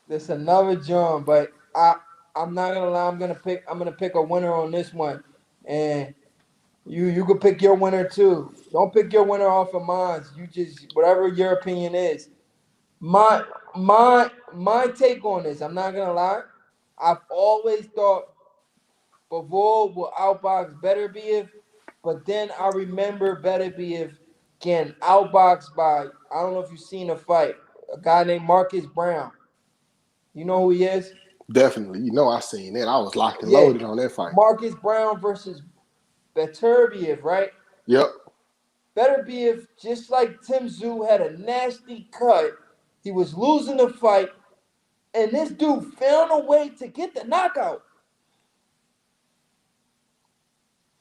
There's another John, but I'm not gonna lie. I'm gonna pick a winner on this one, and you could pick your winner too. Don't pick your winner off of mine. You just whatever your opinion is. My my take on this. I'm not gonna lie. I've always thought Bavol will outbox Beterbiev, but then I remember Beterbiev getting outboxed by I don't know if you've seen a fight. A guy named Marcus Brown. You know who he is? Definitely. I seen that. I was locked and Yeah, loaded on that fight. Marcus Brown versus Beterbiev, right? Yep. Beterbiev, just like Tim Tszyu, had a nasty cut. He was losing the fight, and this dude found a way to get the knockout.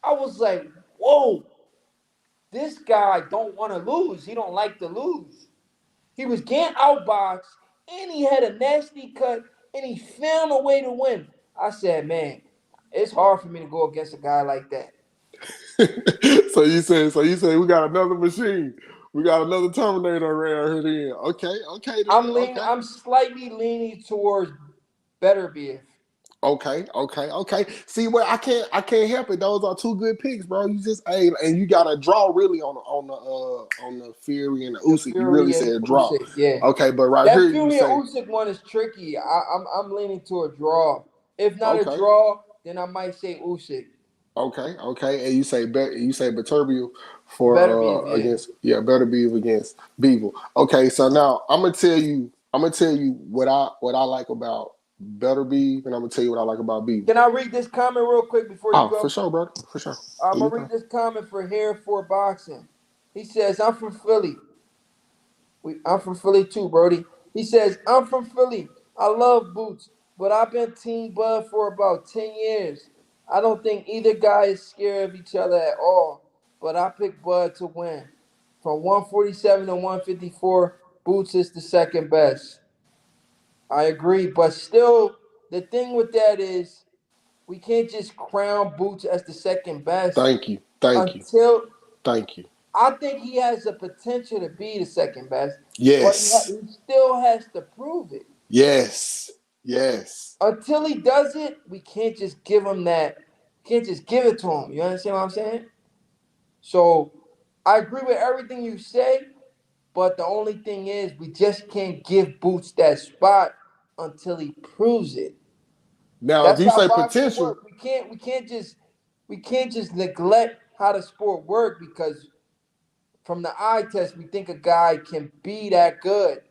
I was like, whoa, this guy don't want to lose. He don't like to lose. He was getting outboxed, and he had a nasty cut, and he found a way to win. I said, man, it's hard for me to go against a guy like that. so you say we got another machine. We got another Terminator around here then. Okay then. Okay. I'm slightly leaning towards Beterbiev. Okay. See what I can't help it. Those are two good picks, bro. You just and you got a draw really on the Fury and the The Usyk. You really Fury and said draw. Usyk, yeah. Okay, but right here That you Fury and say Usyk one is tricky. I'm leaning to a draw. If not a okay. draw, then I might say Usyk. Okay, and you say Beterbiev Beterbiev, for yeah. Beterbiev against Beevil. Okay, so now I'm gonna tell you what I like about Beterbiev, and I'm gonna tell you what I like about Beevil. Can I read this comment real quick before you Oh, for go? sure, brother, for sure. I'm Here you gonna read go. this comment for Hair for Boxing. He says, "I'm from Philly. I'm from Philly too, Brody." He says, "I'm from Philly. I love Boots, but I've been Team Bud for about 10 years. I don't think either guy is scared of each other at all. But I pick Bud to win. From 147 to 154, Boots is the second best." I agree, but still, the thing with that is we can't just crown Boots as the second best Thank you, thank you, until thank you. I think he has the potential to be the second best, but Yes, he still has to prove it. yes, yes. Until he does it, we can't just give him that. Can't just give it to him. You understand what I'm saying? So I agree with everything you say, but the only thing is we just can't give Boots that spot until he proves it. Now, if That's you how say boxing potential, works. We can't just neglect how the sport works because from the eye test we think a guy can be that good.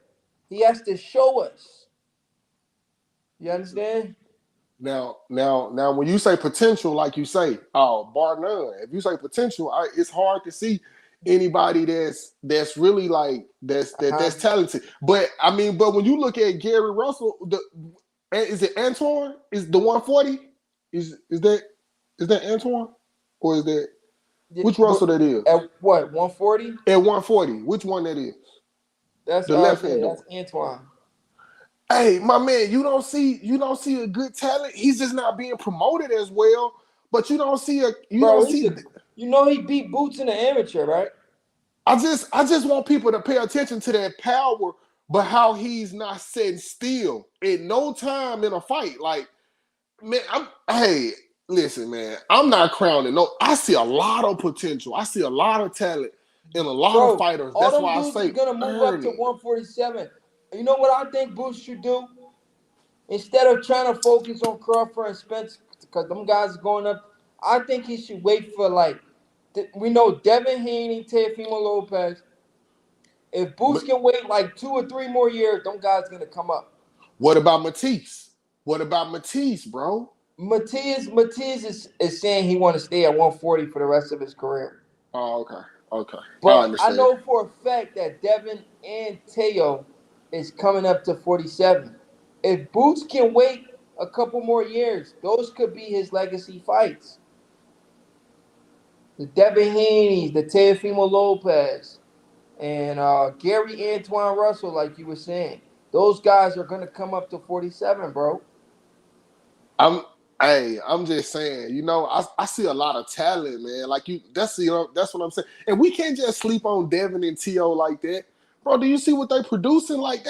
He has to show us. You understand? now, when you say potential, like you say, oh, bar none. If you say potential, it's hard to see anybody that's really like Uh-huh. that's talented. But when you look at Gary Russell, is it Antoine? Is the 140? Is that Antoine, or is that? Which Russell that is? At what, 140? At 140. Which one that is? That's The yeah, left-hander that's one. Antoine. Hey, my man, you don't see a good talent. He's just not being promoted as well. But you don't Bro, see. he beat Boots in the amateur, right? I just want people to pay attention to that power, but how he's not sitting still at no time in a fight. Like, man, hey, listen, man, I'm not crowning. No, I see a lot of potential. I see a lot of talent in a lot of Bro, fighters. all That's them why I dudes is say gonna move up to early. 147. You know what I think Boots should do? Instead of trying to focus on Crawford and Spence, because them guys are going up, I think he should wait for like we know Devin Haney, Teofimo Lopez. If Boots But can wait like 2 or 3 more years, them guys gonna come up. what about Matisse? What about Matisse, bro? Matias is saying he want to stay at 140 for the rest of his career. Oh, okay, okay, I But I understand. know for a fact that Devin and Teo is coming up to 47. If Boots can wait a couple more years, those could be his legacy fights. The Devin Haney's, the Teofimo Lopez, and Gary Antoine Russell, like you were saying. Those guys are going to come up to 47, bro. I'm I'm just saying, I see a lot of talent, man. Like that's what I'm saying. And we can't just sleep on Devin and T.O. like that. Bro, do you see what they producing? Like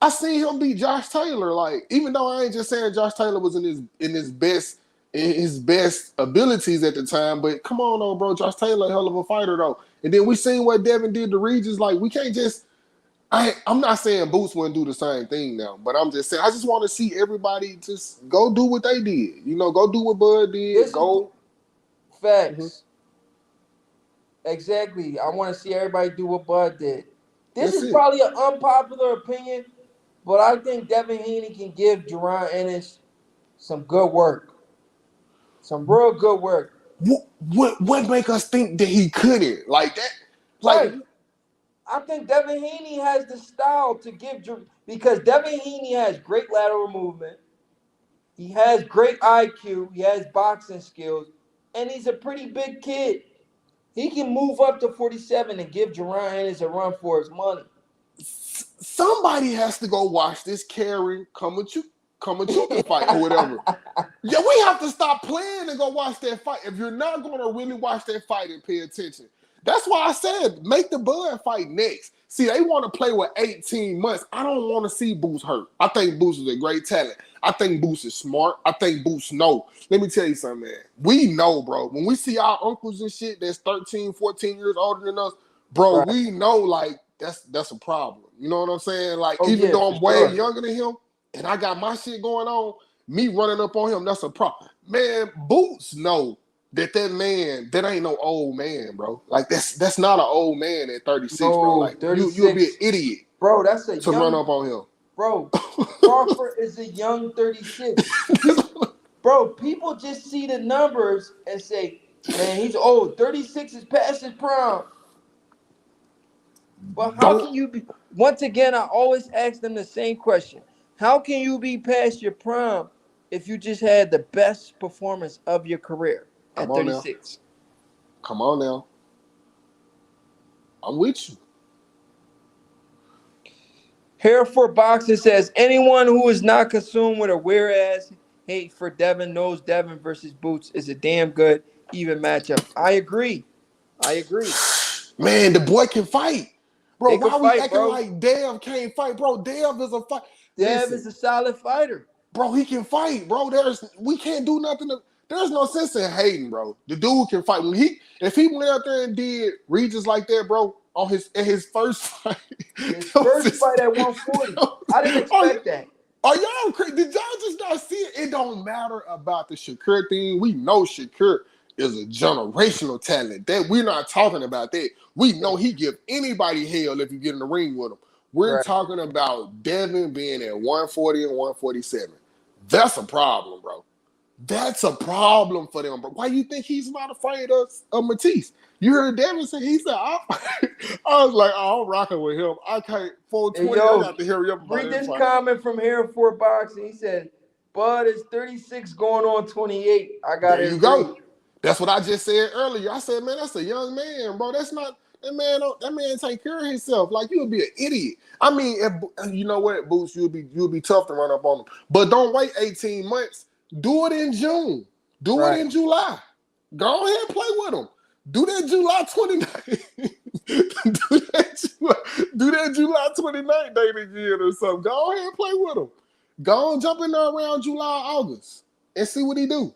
I seen him beat Josh Taylor. Like, even though I ain't just saying Josh Taylor was in his best abilities at the time, but come on though, bro. Josh Taylor, a hell of a fighter though. And then we seen what Devin did to Regis. Like, we can't just I'm not saying Boots wouldn't do the same thing now, but I'm just saying I just want to see everybody just go do what they did. Go do what Bud did. This is Go. Mhm. facts. Exactly. I want to see everybody do what Bud did. This That's is it. probably an unpopular opinion, but I think Devin Haney can give Jaron Ennis some good work. Some real good work. What make us think that he couldn't like that? Like, Right. I think Devin Haney has the style to give because Devin Haney has great lateral movement. He has great IQ. He has boxing skills, and he's a pretty big kid. He can move up to 47 and give Jaron Ennis a run for his money. somebody has to go watch this Karen Kamachuka fight or whatever. Yeah, we have to stop playing and go watch that fight. If you're not going to really watch that fight and pay attention, that's why I said make the Bud fight next. See, they want to play with 18 months. I don't want to see Boots hurt. I think Boots is a great talent. I think Boots is smart. I think Boots know. Let me tell you something, man. We know, bro. When we see our uncles and shit that's 13, 14 years older than us, bro, Right. we know, like, that's a problem. You know what I'm saying? Like, Oh even yeah, though for I'm way sure. younger than him and I got my shit going on, me running up on him, that's a problem. Man, Boots know that man, that ain't no old man, bro. Like, that's not an old man at 36, bro. No, Like, you'll be an 36. idiot Bro, that's a to run young up on him. bro. Crawford is a young 36. Bro, people just see the numbers and say, man, he's old. 36 is past his prime. But how Don't can you be? Once again, I always ask them the same question. How can you be past your prime if you just had the best performance of your career come at on now. 36? Come on now. I'm with you. Hereford Boxing says anyone who is not consumed with a whereas hate for Devin knows Devin versus Boots is a damn good even matchup. I agree. I agree. Man, the boy can fight. Bro, They could why we fight, acting bro. like Dev can't fight? Bro, Dev is a fight. Dev Listen, is a solid fighter. bro, he can fight, bro. We can't do nothing. There's no sense in hating, bro. The dude can fight. If he went out there and did Regis like that, bro, in his first fight, His first fight at 140. I didn't are, expect that. are y'all crazy? Did y'all just not see it? It don't matter about the Shakur thing. We know Shakur is a generational talent. That we're not talking about that. We know he give anybody hell if you get in the ring with him. We're Right. talking about Devin being at 140 and 147. That's a problem, bro. That's a problem for them, bro. Why you think he's not afraid of Matisse? You heard Devin say, he said, I was like, oh, I'm rocking with him. I can't, Hey, 420, I yo, got to hurry up about read this this fight. comment from Hereford Boxing. He said, Bud is 36 going on 28. I got There to you agree. go. That's what I just said earlier. I said, man, that's a young man, bro. That's not that man. That man take care of himself. Like you would be an idiot. I mean, if, you know what, Boots, you'll be tough to run up on him. But don't wait 18 months. Do it in June. Do it Right. in July. Go ahead and play with him. Do that July 29th. do that July 29th date again or something. Go ahead and play with him. Go and jump in there around July, August and see what he do.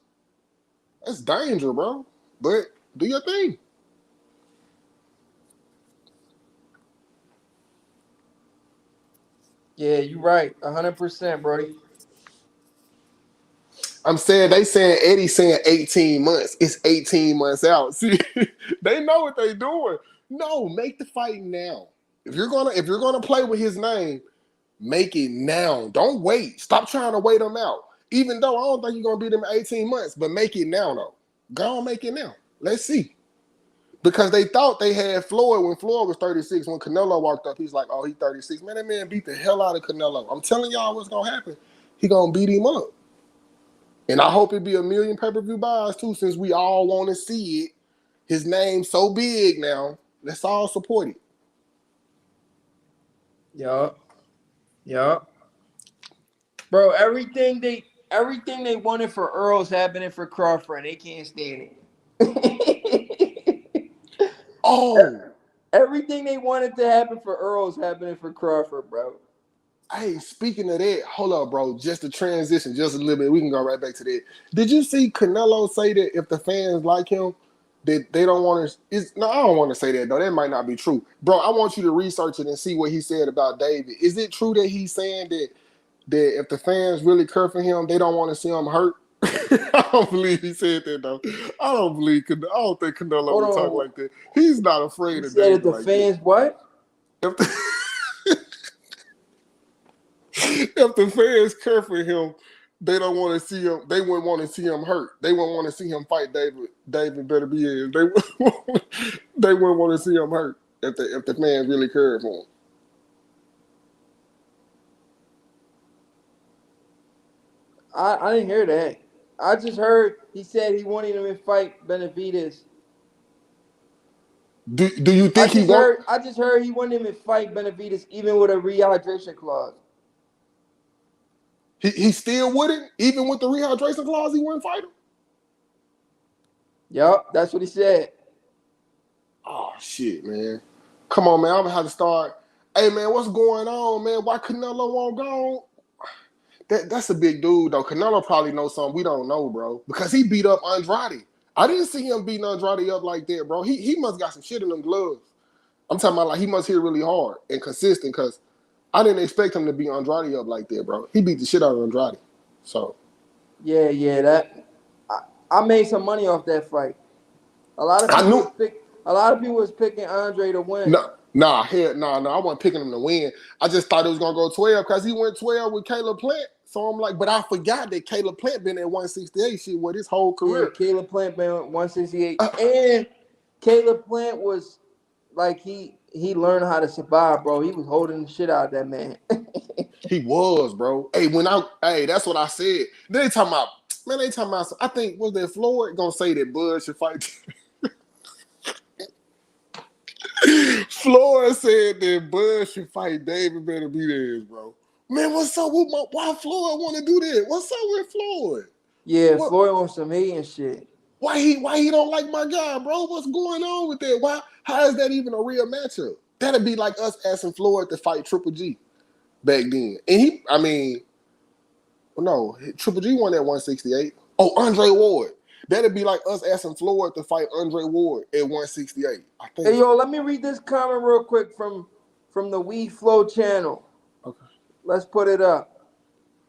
That's danger, bro. But do your thing. Yeah, you're right. 100%, Brody. I'm saying Eddie's saying 18 months. It's 18 months out. See, they know what they doing. No, make the fight now. If you're gonna play with his name, make it now. Don't wait. Stop trying to wait him out. Even though I don't think you're gonna beat him in 18 months, but make it now though. Go on, make it now. Let's see. Because they thought they had Floyd when Floyd was 36. When Canelo walked up, he's like, oh, he's 36. Man, that man beat the hell out of Canelo. I'm telling y'all what's gonna happen. He gonna beat him up. And I hope it be a million pay-per-view buys too, since we all want to see it. His name's so big now. Let's all support it. Yup. Yup. Bro, everything they wanted for Earl's happening for Crawford, and they can't stand it. Oh, Everything they wanted to happen for Earl's happening for Crawford, bro. hey, speaking of that, hold up, bro. Just to transition just a little bit. We can go right back to that. Did you see Canelo say that if the fans like him, that they don't want to? No, I don't want to say that though. That might not be true, bro. I want you to research it and see what he said about David. Is it true that he's saying that if the fans really care for him, they don't want to see him hurt? I don't believe he said that though. I don't think Canelo would talk like that. He's not afraid He of said David if the like fans that. what? If the fans care for him, they don't want to see him. They wouldn't want to see him hurt. They wouldn't want to see him fight David. David better be in. They wouldn't want to see him hurt if the fans really cared for him. I didn't hear that. I just heard he said he wanted him to fight Benavidez. Do you think he want? I just heard he wanted him to fight Benavidez even with a rehydration clause. He still wouldn't, even with the rehydration clause, he wouldn't fight him. Yup, that's what he said. Oh shit, man! Come on, man! I'm gonna have to start. Hey, man, what's going on, man? Why Canelo won't go? That's a big dude, though. Canelo probably knows something we don't know, bro, because he beat up Andrade. I didn't see him beating Andrade up like that, bro. He must got some shit in them gloves. I'm talking about like he must hit really hard and consistent, because I didn't expect him to beat Andrade up like that, bro. He beat the shit out of Andrade. So Yeah, that I made some money off that fight. A lot of people was picking Andre to win. Nah, I wasn't picking him to win. I just thought it was gonna go 12 because he went 12 with Caleb Plant. So I'm like, but I forgot that Caleb Plant been at 168 shit with his whole career. Yeah, Caleb Plant been at 168, and Caleb Plant was like he learned how to survive, bro. He was holding the shit out of that man. He was, bro. Hey, that's what I said. They talking about, I think, was that Floyd gonna say that Bud should fight? Floyd said that Bud should fight David Benavidez, bro. Man, what's up with why Floyd want to do that? What's up with Floyd? Yeah, Floyd wants some hate and shit. Why he don't like my guy, bro? What's going on with that? How is that even a real matchup? That'd be like us asking Floyd to fight Triple G back then. And Triple G won at 168. Oh, Andre Ward. That'd be like us asking Floyd to fight Andre Ward at 168. I think. Hey, yo, let me read this comment real quick from the We Flow channel. Okay. Let's put it up.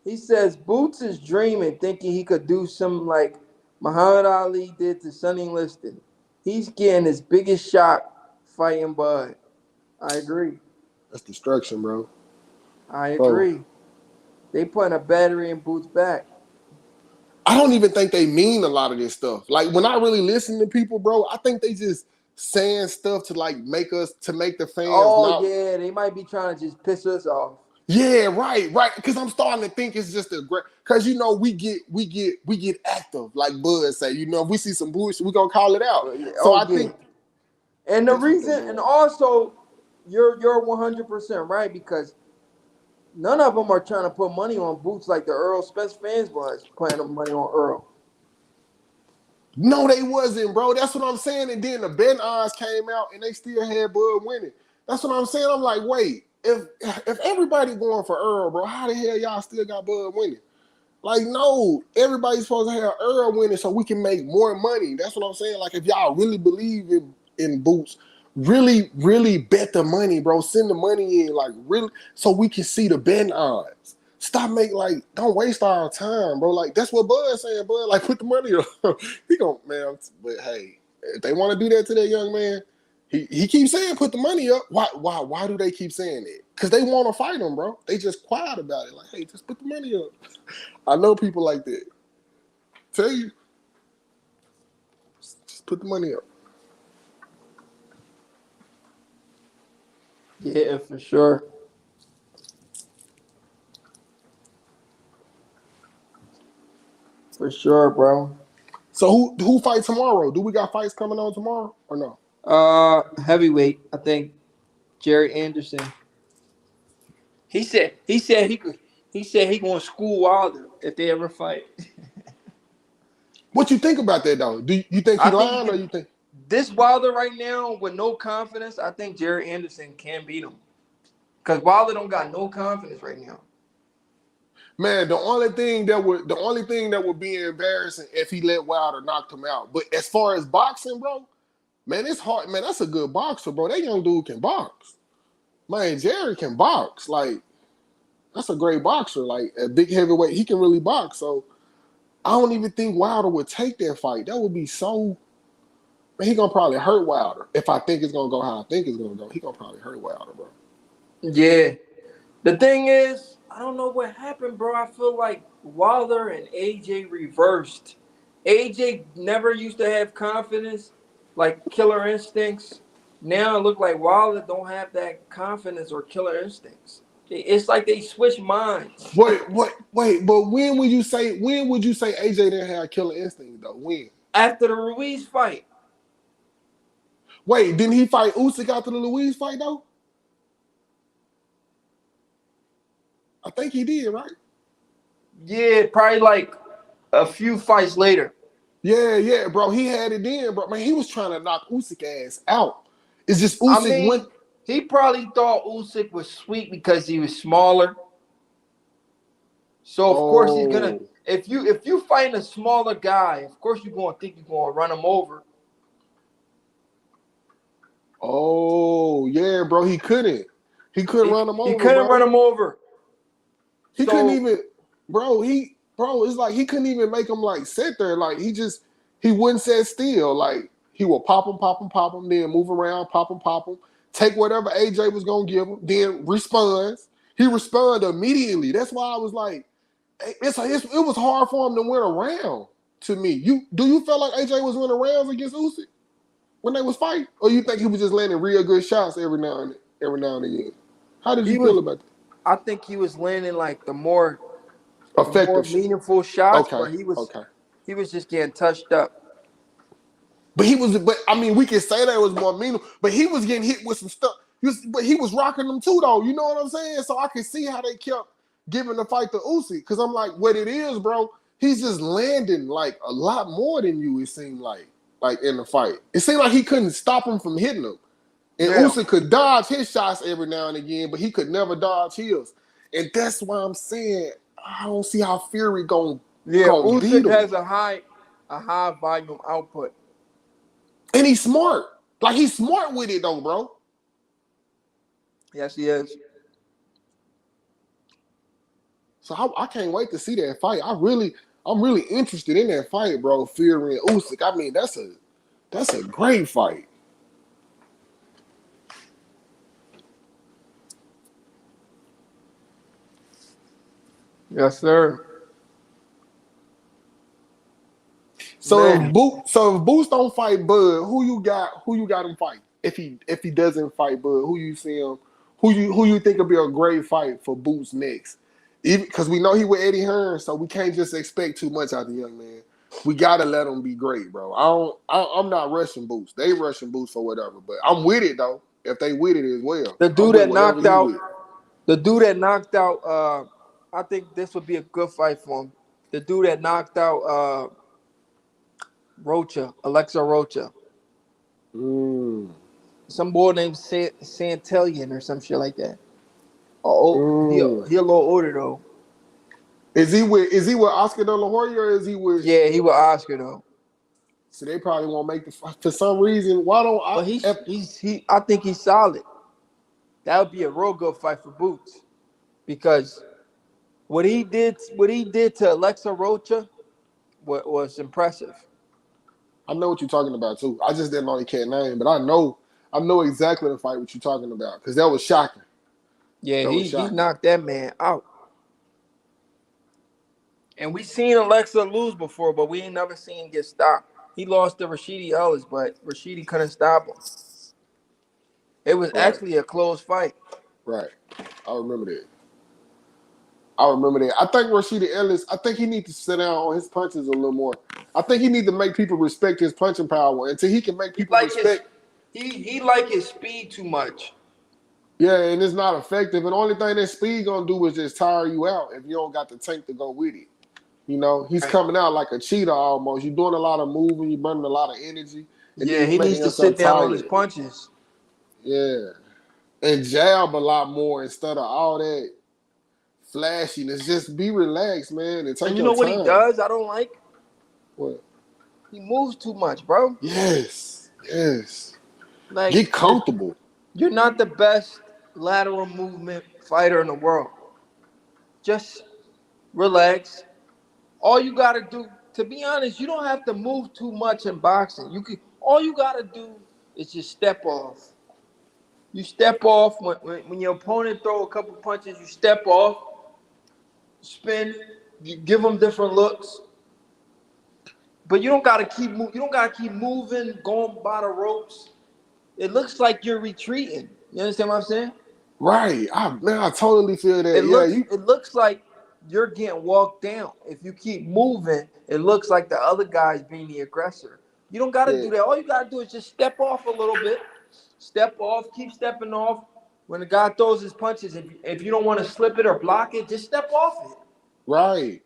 He says, Boots is dreaming, thinking he could do something like Muhammad Ali did to Sonny Liston. He's getting his biggest shock fighting Bud. I agree. That's destruction, bro. I agree. They putting a battery in Boots' back. I don't even think they mean a lot of this stuff. Like, when I really listen to people, bro, I think they just saying stuff to like make the fans. Oh, yeah, they might be trying to just piss us off. Yeah, right. Because I'm starting to think it's just a great. Because we get active, like Bud say. If we see some bullshit, we gonna call it out. So Oh I yeah. think And the that's what they're reason, and doing. also, you're 100% right, because none of them are trying to put money on Boots like the Earl Spence fans was putting money on Earl. No, they wasn't, bro. That's what I'm saying. And then the betting odds came out, and they still had Bud winning. That's what I'm saying. I'm like, wait, if everybody going for Earl, bro, how the hell y'all still got Bud winning? Like, no, everybody's supposed to have Earl winning so we can make more money. That's what I'm saying. Like, if y'all really believe in Boots, really, really bet the money, bro. Send the money in, like, really, so we can see the betting odds. Stop making, like, don't waste our time, bro. Like, that's what Bud's saying, Bud. Like, put the money up. He gon' man, but hey, if they want to do that to that young man, he keeps saying put the money up. Why do they keep saying it? Because they want to fight him, bro. They just quiet about it. Like, hey, just put the money up. I know people like that. Tell you, just put the money up. Yeah, for sure. For sure, bro. So who fight tomorrow? Do we got fights coming on tomorrow or no? Heavyweight, I think Jerry Anderson. He said he gonna school Wilder if they ever fight. What you think about that though? Do you think he I think he lying or can. you think? This Wilder right now with no confidence, I think Jerry Anderson can beat him. Cause Wilder don't got no confidence right now. Man, the only thing that would be embarrassing if he let Wilder knock him out. But as far as boxing, bro, man, it's hard. Man, that's a good boxer, bro. That young dude can box. Man, Jerry can box. Like, that's a great boxer. Like, a big heavyweight, he can really box. So I don't even think Wilder would take that fight. That would be so. Man, he gonna probably hurt Wilder. If I think it's gonna go how I think it's gonna go, he gonna probably hurt Wilder, bro. Yeah. The thing is, I don't know what happened, bro. I feel like Wilder and AJ reversed. AJ never used to have confidence, like killer instincts. Now it look like Wilder don't have that confidence or killer instincts. It's like they switch minds. Wait. But when would you say AJ didn't have killer instinct though? When? After the Ruiz fight, Wait, didn't he fight Usyk after the Louise fight though? I think he did, right? yeah, probably like a few fights later. Yeah, bro. He had it then, bro. Man, he was trying to knock Usyk ass out. It's just I Usyk went. mean, he probably thought Usyk was sweet because he was smaller. So of course he's gonna. Oh, If you find a smaller guy, of course you're gonna think you're gonna run him over. oh, yeah, bro. He couldn't. He couldn't He run him he over, couldn't run bro. him over. He couldn't So even, bro. It's like he couldn't even make him like sit there. Like he wouldn't sit still. Like he would pop him, then move around, pop him, take whatever AJ was gonna give him, then responds. He responded immediately. That's why I was like, it was hard for him to win a round. To me, do you feel like AJ was winning rounds against Usyk when they was fighting, or you think he was just landing real good shots every now and again? How did you he feel was. about that? I think he was landing like the more Effective. meaningful shots, Okay, but he was okay. he was just getting touched up. But I mean, we can say that it was more meaningful, but he was getting hit with some stuff. But he was rocking them too, though. You know what I'm saying? So I can see how they kept giving the fight to Usyk, because I'm like, what it is, bro, he's just landing like a lot more than you, it seemed like in the fight. It seemed like he couldn't stop him from hitting him. And Yeah, Usyk could dodge his shots every now and again, but he could never dodge his. And that's why I'm saying I don't see how Fury yeah. gonna beat Usyk him. has a high volume output. And he's smart. Like, he's smart with it though, bro. Yes, he is. So I can't wait to see that fight. I'm really interested in that fight, bro. Fury and Usyk. I mean, that's a great fight. Yes, sir. So Man, if Boost don't fight Bud, who you got him fight? If he doesn't fight Bud, Who you think would be a great fight for Boots next? Even because we know he with Eddie Hearn, so we can't just expect too much out of the young man. We gotta let him be great, bro. I'm not rushing Boots. They rushing Boots for whatever, but I'm with it though. If they with it as well, The I'm dude with that whatever knocked he out, with. the dude that knocked out, I think this would be a good fight for him. The dude that knocked out Alexa Rocha, Mm, some boy named Santellian or some shit like that. Oh, mm. he a little older though. Is he with Oscar De La Hoya or is he with? Yeah, he with Oscar though. So they probably won't make the for some reason. Why don't I? But I think he's solid. That would be a real good fight for Boots because what he did to Alexa Rocha was impressive. I know what you're talking about too. I just didn't know the cat name, but I know exactly the fight what you're talking about because that was shocking. Yeah, That was he shocking. knocked that man out. And we seen Alexa lose before, but we ain't never seen him get stopped. He lost to Rashidi Ellis, but Rashidi couldn't stop him. It was Right, actually a close fight. right. I remember that. I remember that. I think Rashida Ellis. I think he needs to sit down on his punches a little more. I think he needs to make people respect his punching power until he can make He people like his respect. he like his speed too much. Yeah, and it's not effective. And the only thing that speed gonna do is just tire you out if you don't got the tank to go with it. You know, he's Right. coming out like a cheetah almost. You're doing a lot of moving, you're burning a lot of energy, and then Yeah, you're he making needs to yourself sit down on his tired. punches. Yeah. And jab a lot more instead of all that flashiness. Just be relaxed, man, and And take you your know what he time. does? I don't like. What? He moves too much, bro. Yes. Yes. Like Get comfortable. you're not the best lateral movement fighter in the world. Just relax. All you gotta do, to be honest, you don't have to move too much in boxing. All you gotta do is just step off. You step off when your opponent throw a couple punches. You step off, spin, you give them different looks, but you don't gotta keep you don't gotta keep moving, going by the ropes. It looks like you're retreating. You understand what I'm saying? Right. I totally feel It that. Yeah, looks you it looks like you're getting walked down. If you keep moving, it looks like the other guy's being the aggressor. You don't got to yeah. do that. All you got to do is just step off a little bit. Step off, keep stepping off. When the guy throws his punches, if you don't want to slip it or block it, just step off it. Right.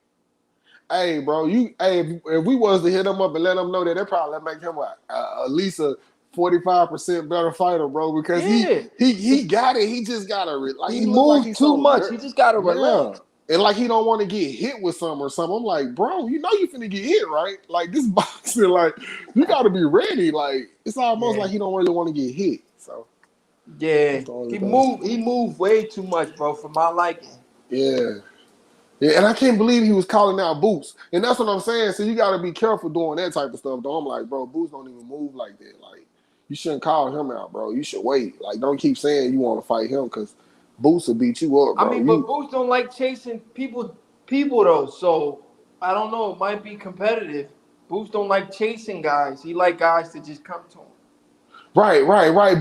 Hey, bro, if we was to hit him up and let him know that probably make him at least a 45% better fighter, bro, because he Yeah. he he got it. He just got to like He he look like moved he's too so much. He just got to yeah. relax. And like he don't want to get hit with something or something. I'm like, bro, you know you finna get hit, right? Like this boxing, like you got to be ready. Like it's almost Yeah. like he don't really want to get hit. So Yeah. that's the only He thing. moved. He moved way too much, bro, for my liking. Yeah. Yeah, and I can't believe he was calling out Boots. And that's what I'm saying. So you got to be careful doing that type of stuff. Though I'm like, bro, Boots don't even move like that. Like, you shouldn't call him out, bro. You should wait. Like, don't keep saying you want to fight him because Boots will beat you up, I bro. mean, but Boots don't like chasing people though. So I don't know. It might be competitive. Boots don't like chasing guys. He like guys to just come to him. Right.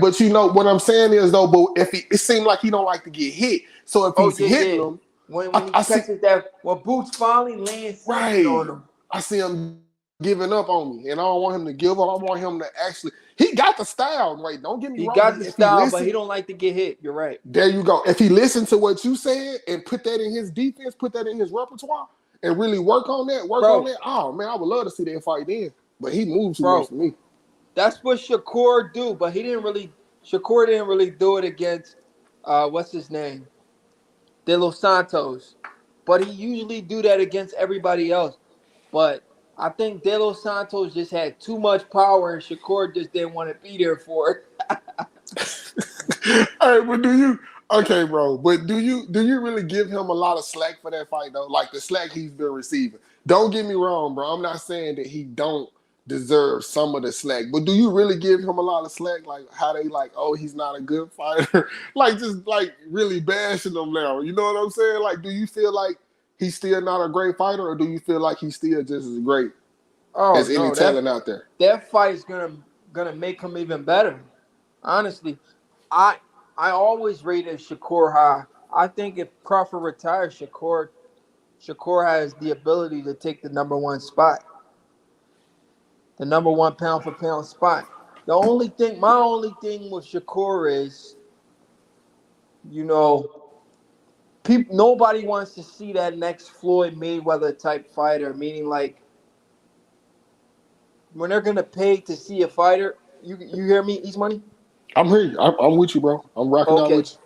But you know what I'm saying is though, but if it seemed like he don't like to get hit. So if Oh he's yeah, hitting yeah. them, When he I see. catches that, when Boots finally lands something Right. on him. I see him giving up on me, and I don't want him to give up. I want him to actually. He got the style. Right? Don't get me He wrong. got the If he style, but listen. he don't like to get hit. You're right, There you go. If he listened to what you said and put that in his defense, put that in his repertoire, and really work on that, bro. oh man, I would love to see that fight then. But he moved too much Bro, for me. that's what Shakur do, but he didn't really. Shakur didn't really do it against what's his name, De Los Santos, but he usually do that against everybody else. But I think De Los Santos just had too much power, and Shakur just didn't want to be there for it. All right, but do you? Okay, bro. But do you really give him a lot of slack for that fight though? Like the slack he's been receiving. Don't get me wrong, bro. I'm not saying that he don't deserve some of the slack, but do you really give him a lot of slack? Like how they like, oh, he's not a good fighter, like just like really bashing him now. You know what I'm saying? Like, do you feel like he's still not a great fighter, or do you feel like he's still just as great Oh as any no, talent out there? that fight is gonna make him even better. Honestly, I I always rated Shakur high. I think if Crawford retires, Shakur has the ability to take the number one spot, the number one pound for pound spot. My only thing with Shakur is, you know, people, nobody wants to see that next Floyd Mayweather type fighter. Meaning, like, when they're gonna pay to see a fighter, you hear me, East Money? I'm here. I'm with you, bro. I'm rocking out Okay, with you.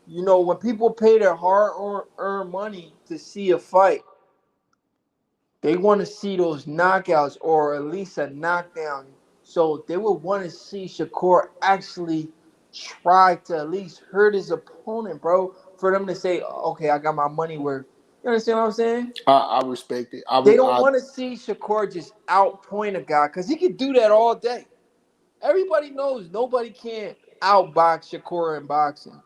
you know, when people pay their hard earned money to see a fight, they want to see those knockouts or at least a knockdown. So they would want to see Shakur actually try to at least hurt his opponent, bro, for them to say, okay, I got my money worth. You understand what I'm saying? I respect it. They don't want to see Shakur just outpoint a guy because he can do that all day. Everybody knows nobody can outbox Shakur in boxing.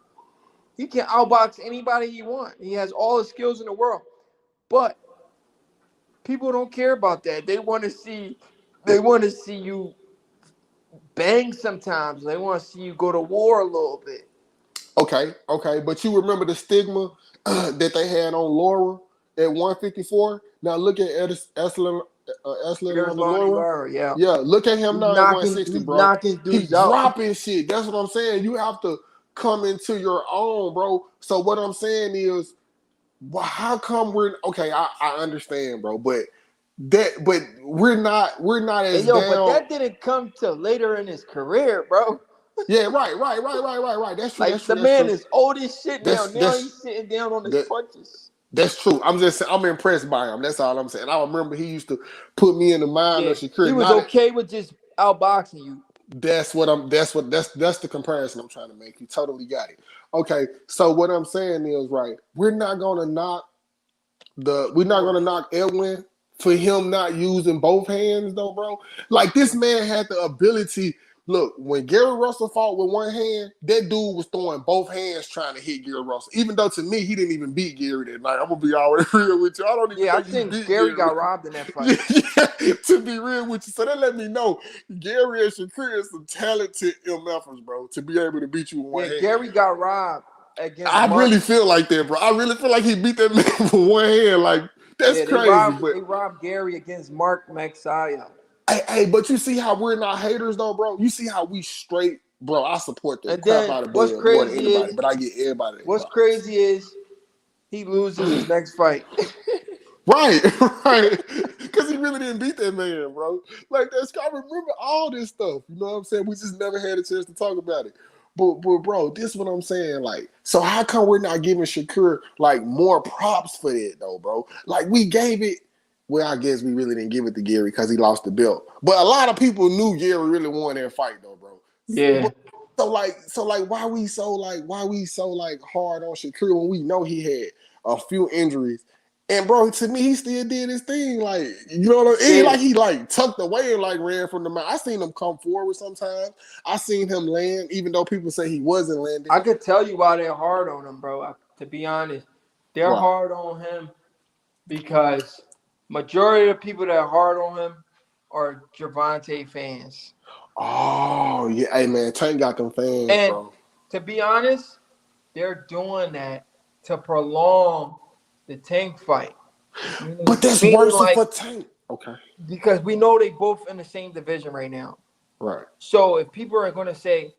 He can outbox anybody he wants. He has all the skills in the world. But people don't care about that. They want to see you bang sometimes. They want to see you go to war a little bit. Okay, but you remember the stigma that they had on Laura at 154? Now look at Eslen Here's under Lonnie Laura. Barber, yeah. Yeah, look at him now at 160, He's bro. knocking He dudes out. dropping shit. That's what I'm saying. You have to come into your own, bro. So what I'm saying is, well, how come we're okay? I understand, bro, but we're not Hey, as yo, but down. that didn't come till later in his career, bro. Yeah, right. That's true. That's Like, true. the That's man true. is old as shit now. That's Now he's that's sitting down on his that. punches. That's true. I'm impressed by him. That's all I'm saying. I remember he used to put me in the mind Yeah, of he Shakur. was okay with just outboxing you. That's the comparison I'm trying to make. You totally got it. Okay, so what I'm saying is right. We're not gonna knock Edwin for him not using both hands though, bro. Like this man had the ability. Look, when Gary Russell fought with one hand, that dude was throwing both hands trying to hit Gary Russell. Even though to me he didn't even beat Gary that night. I'm gonna be always real with you. I don't even Yeah, I think he think beat Gary Gary. got robbed in that fight. Yeah, to be real with you. So that let me know Gary and Shakur is some talented MFers, bro, to be able to beat you with one Yeah, hand. Gary got robbed against I Mark. really feel like that, bro. I really feel like he beat that man with one hand. Like, that's Yeah, they crazy. robbed But they robbed Gary against Mark Magsayo. hey, but you see how we're not haters though, bro? You see how we straight, bro, I support the And crap then out of Bud more than anybody, but I get everybody their what's props. crazy is he loses his next fight. Right, right. Because he really didn't beat that man, bro. Like that's I remember all this stuff. You know what I'm saying? We just never had a chance to talk about it. But bro, this is what I'm saying. Like, so how come we're not giving Shakur like more props for that though, bro? Like we gave it. Well, I guess we really didn't give it to Gary because he lost the belt. But a lot of people knew Gary really won that fight though, bro. Yeah. So why we so like hard on Shakur when we know he had a few injuries. And bro, to me, he still did his thing. Like, you know what I mean? It ain't Yeah. like he like tucked away and like ran from the mount. I seen him come forward sometimes. I seen him land, even though people say he wasn't landing. I could tell you why they're hard on him, bro. To be honest, they're Why? hard on him because majority of the people that are hard on him are Gervonta fans. Oh yeah, hey man, Tank got them fans, And bro. to be honest, they're doing that to prolong the Tank fight. But that's Meaning worse like for Tank. Okay, because we know they both in the same division right now. right. So if people are going to say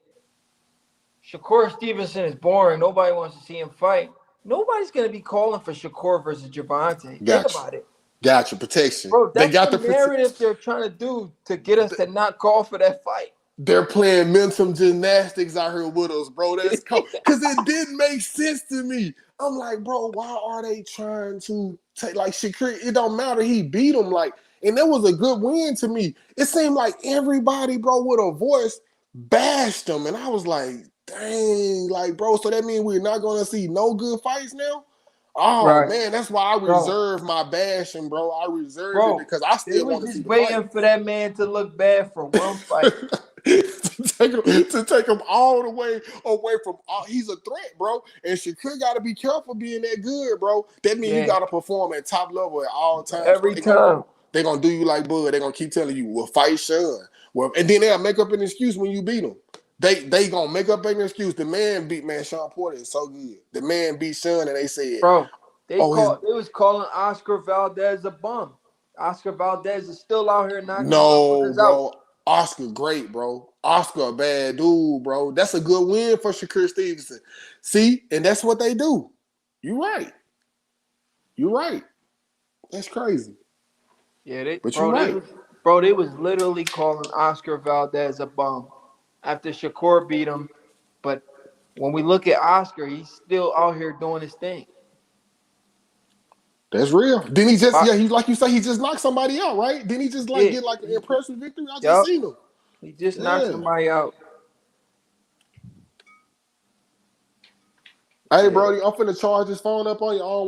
Shakur Stevenson is boring, nobody wants to see him fight, nobody's going to be calling for Shakur versus Gervonta. Think Gotcha, about it. gotcha. Protection. Bro, They that's got the the protection. narrative they're trying to do to get us to not call for that fight. They're playing mental gymnastics out here with us, bro. That's cool. Because it didn't make sense to me. I'm like, bro, why are they trying to take, like, Shakur? It don't matter. He beat him, like, and that was a good win to me. It seemed like everybody, bro, with a voice bashed him. And I was like, dang, like, bro, so that means we're not going to see no good fights now? Oh, Right. man, that's why I Bro, reserved my bashing, bro. I reserved it bro, because I they still was want to see just the fight. waiting for that man to look bad for one fight. to take him all the way away from all. He's a threat, bro. And Shakur got to be careful being that good, bro. That means you Yeah, got to perform at top level at all times. every time. They gonna do you like Bud. They gonna keep telling you, well, fight Sean. Well, and then they'll make up an excuse when you beat them. They gonna make up an excuse. The man beat Sean Porter is so good. The man beat Sean, and they said, Bro, they "Oh, was calling Oscar Valdez a bum. Oscar Valdez is still out here knocking no, motherfuckers out. bro. Oscar great, bro. Oscar a bad dude, bro. That's a good win for Shakur Stevenson. See, and that's what they do. You right. You right. That's crazy. Yeah, But you right. they was literally calling Oscar Valdez a bum after Shakur beat him. But when we look at Oscar, he's still out here doing his thing. That's real. Didn't he just, But, he like you say, he just knocked somebody out, right? Didn't he just like yeah, get like an impressive victory? I just yep. seen him. He just knocked Yeah. somebody out. Hey, Yeah. Brody, I'm finna charge this phone up on you. I don't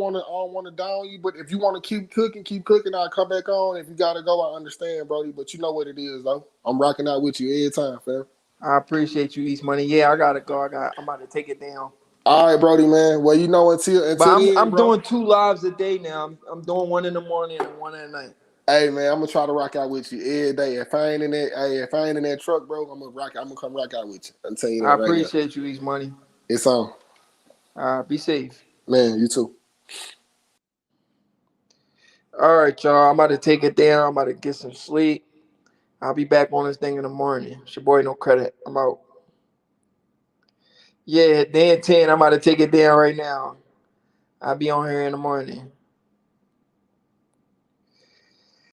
wanna down you, but if you wanna keep cooking, I'll come back on. If you gotta go, I understand, Brody. But you know what it is, though. I'm rocking out with you every time, fam. I appreciate you, East Money. Yeah, I gotta go. I'm about to take it down. All right, Brody, man. Well, you know, until But the end, I'm bro. doing 2 lives a day now. I'm doing one in the morning and one at night. Hey, man, I'm gonna try to rock out with you every day. If I ain't in that truck, bro, I'm gonna come rock out with you. I'm telling you I that right now. appreciate you, East Money. It's on. Be safe. Man, you too. All right, y'all. I'm about to take it down. I'm about to get some sleep. I'll be back on this thing in the morning. It's your boy, No Credit. I'm out. Yeah, day 10. I'm about to take it down right now. I'll be on here in the morning.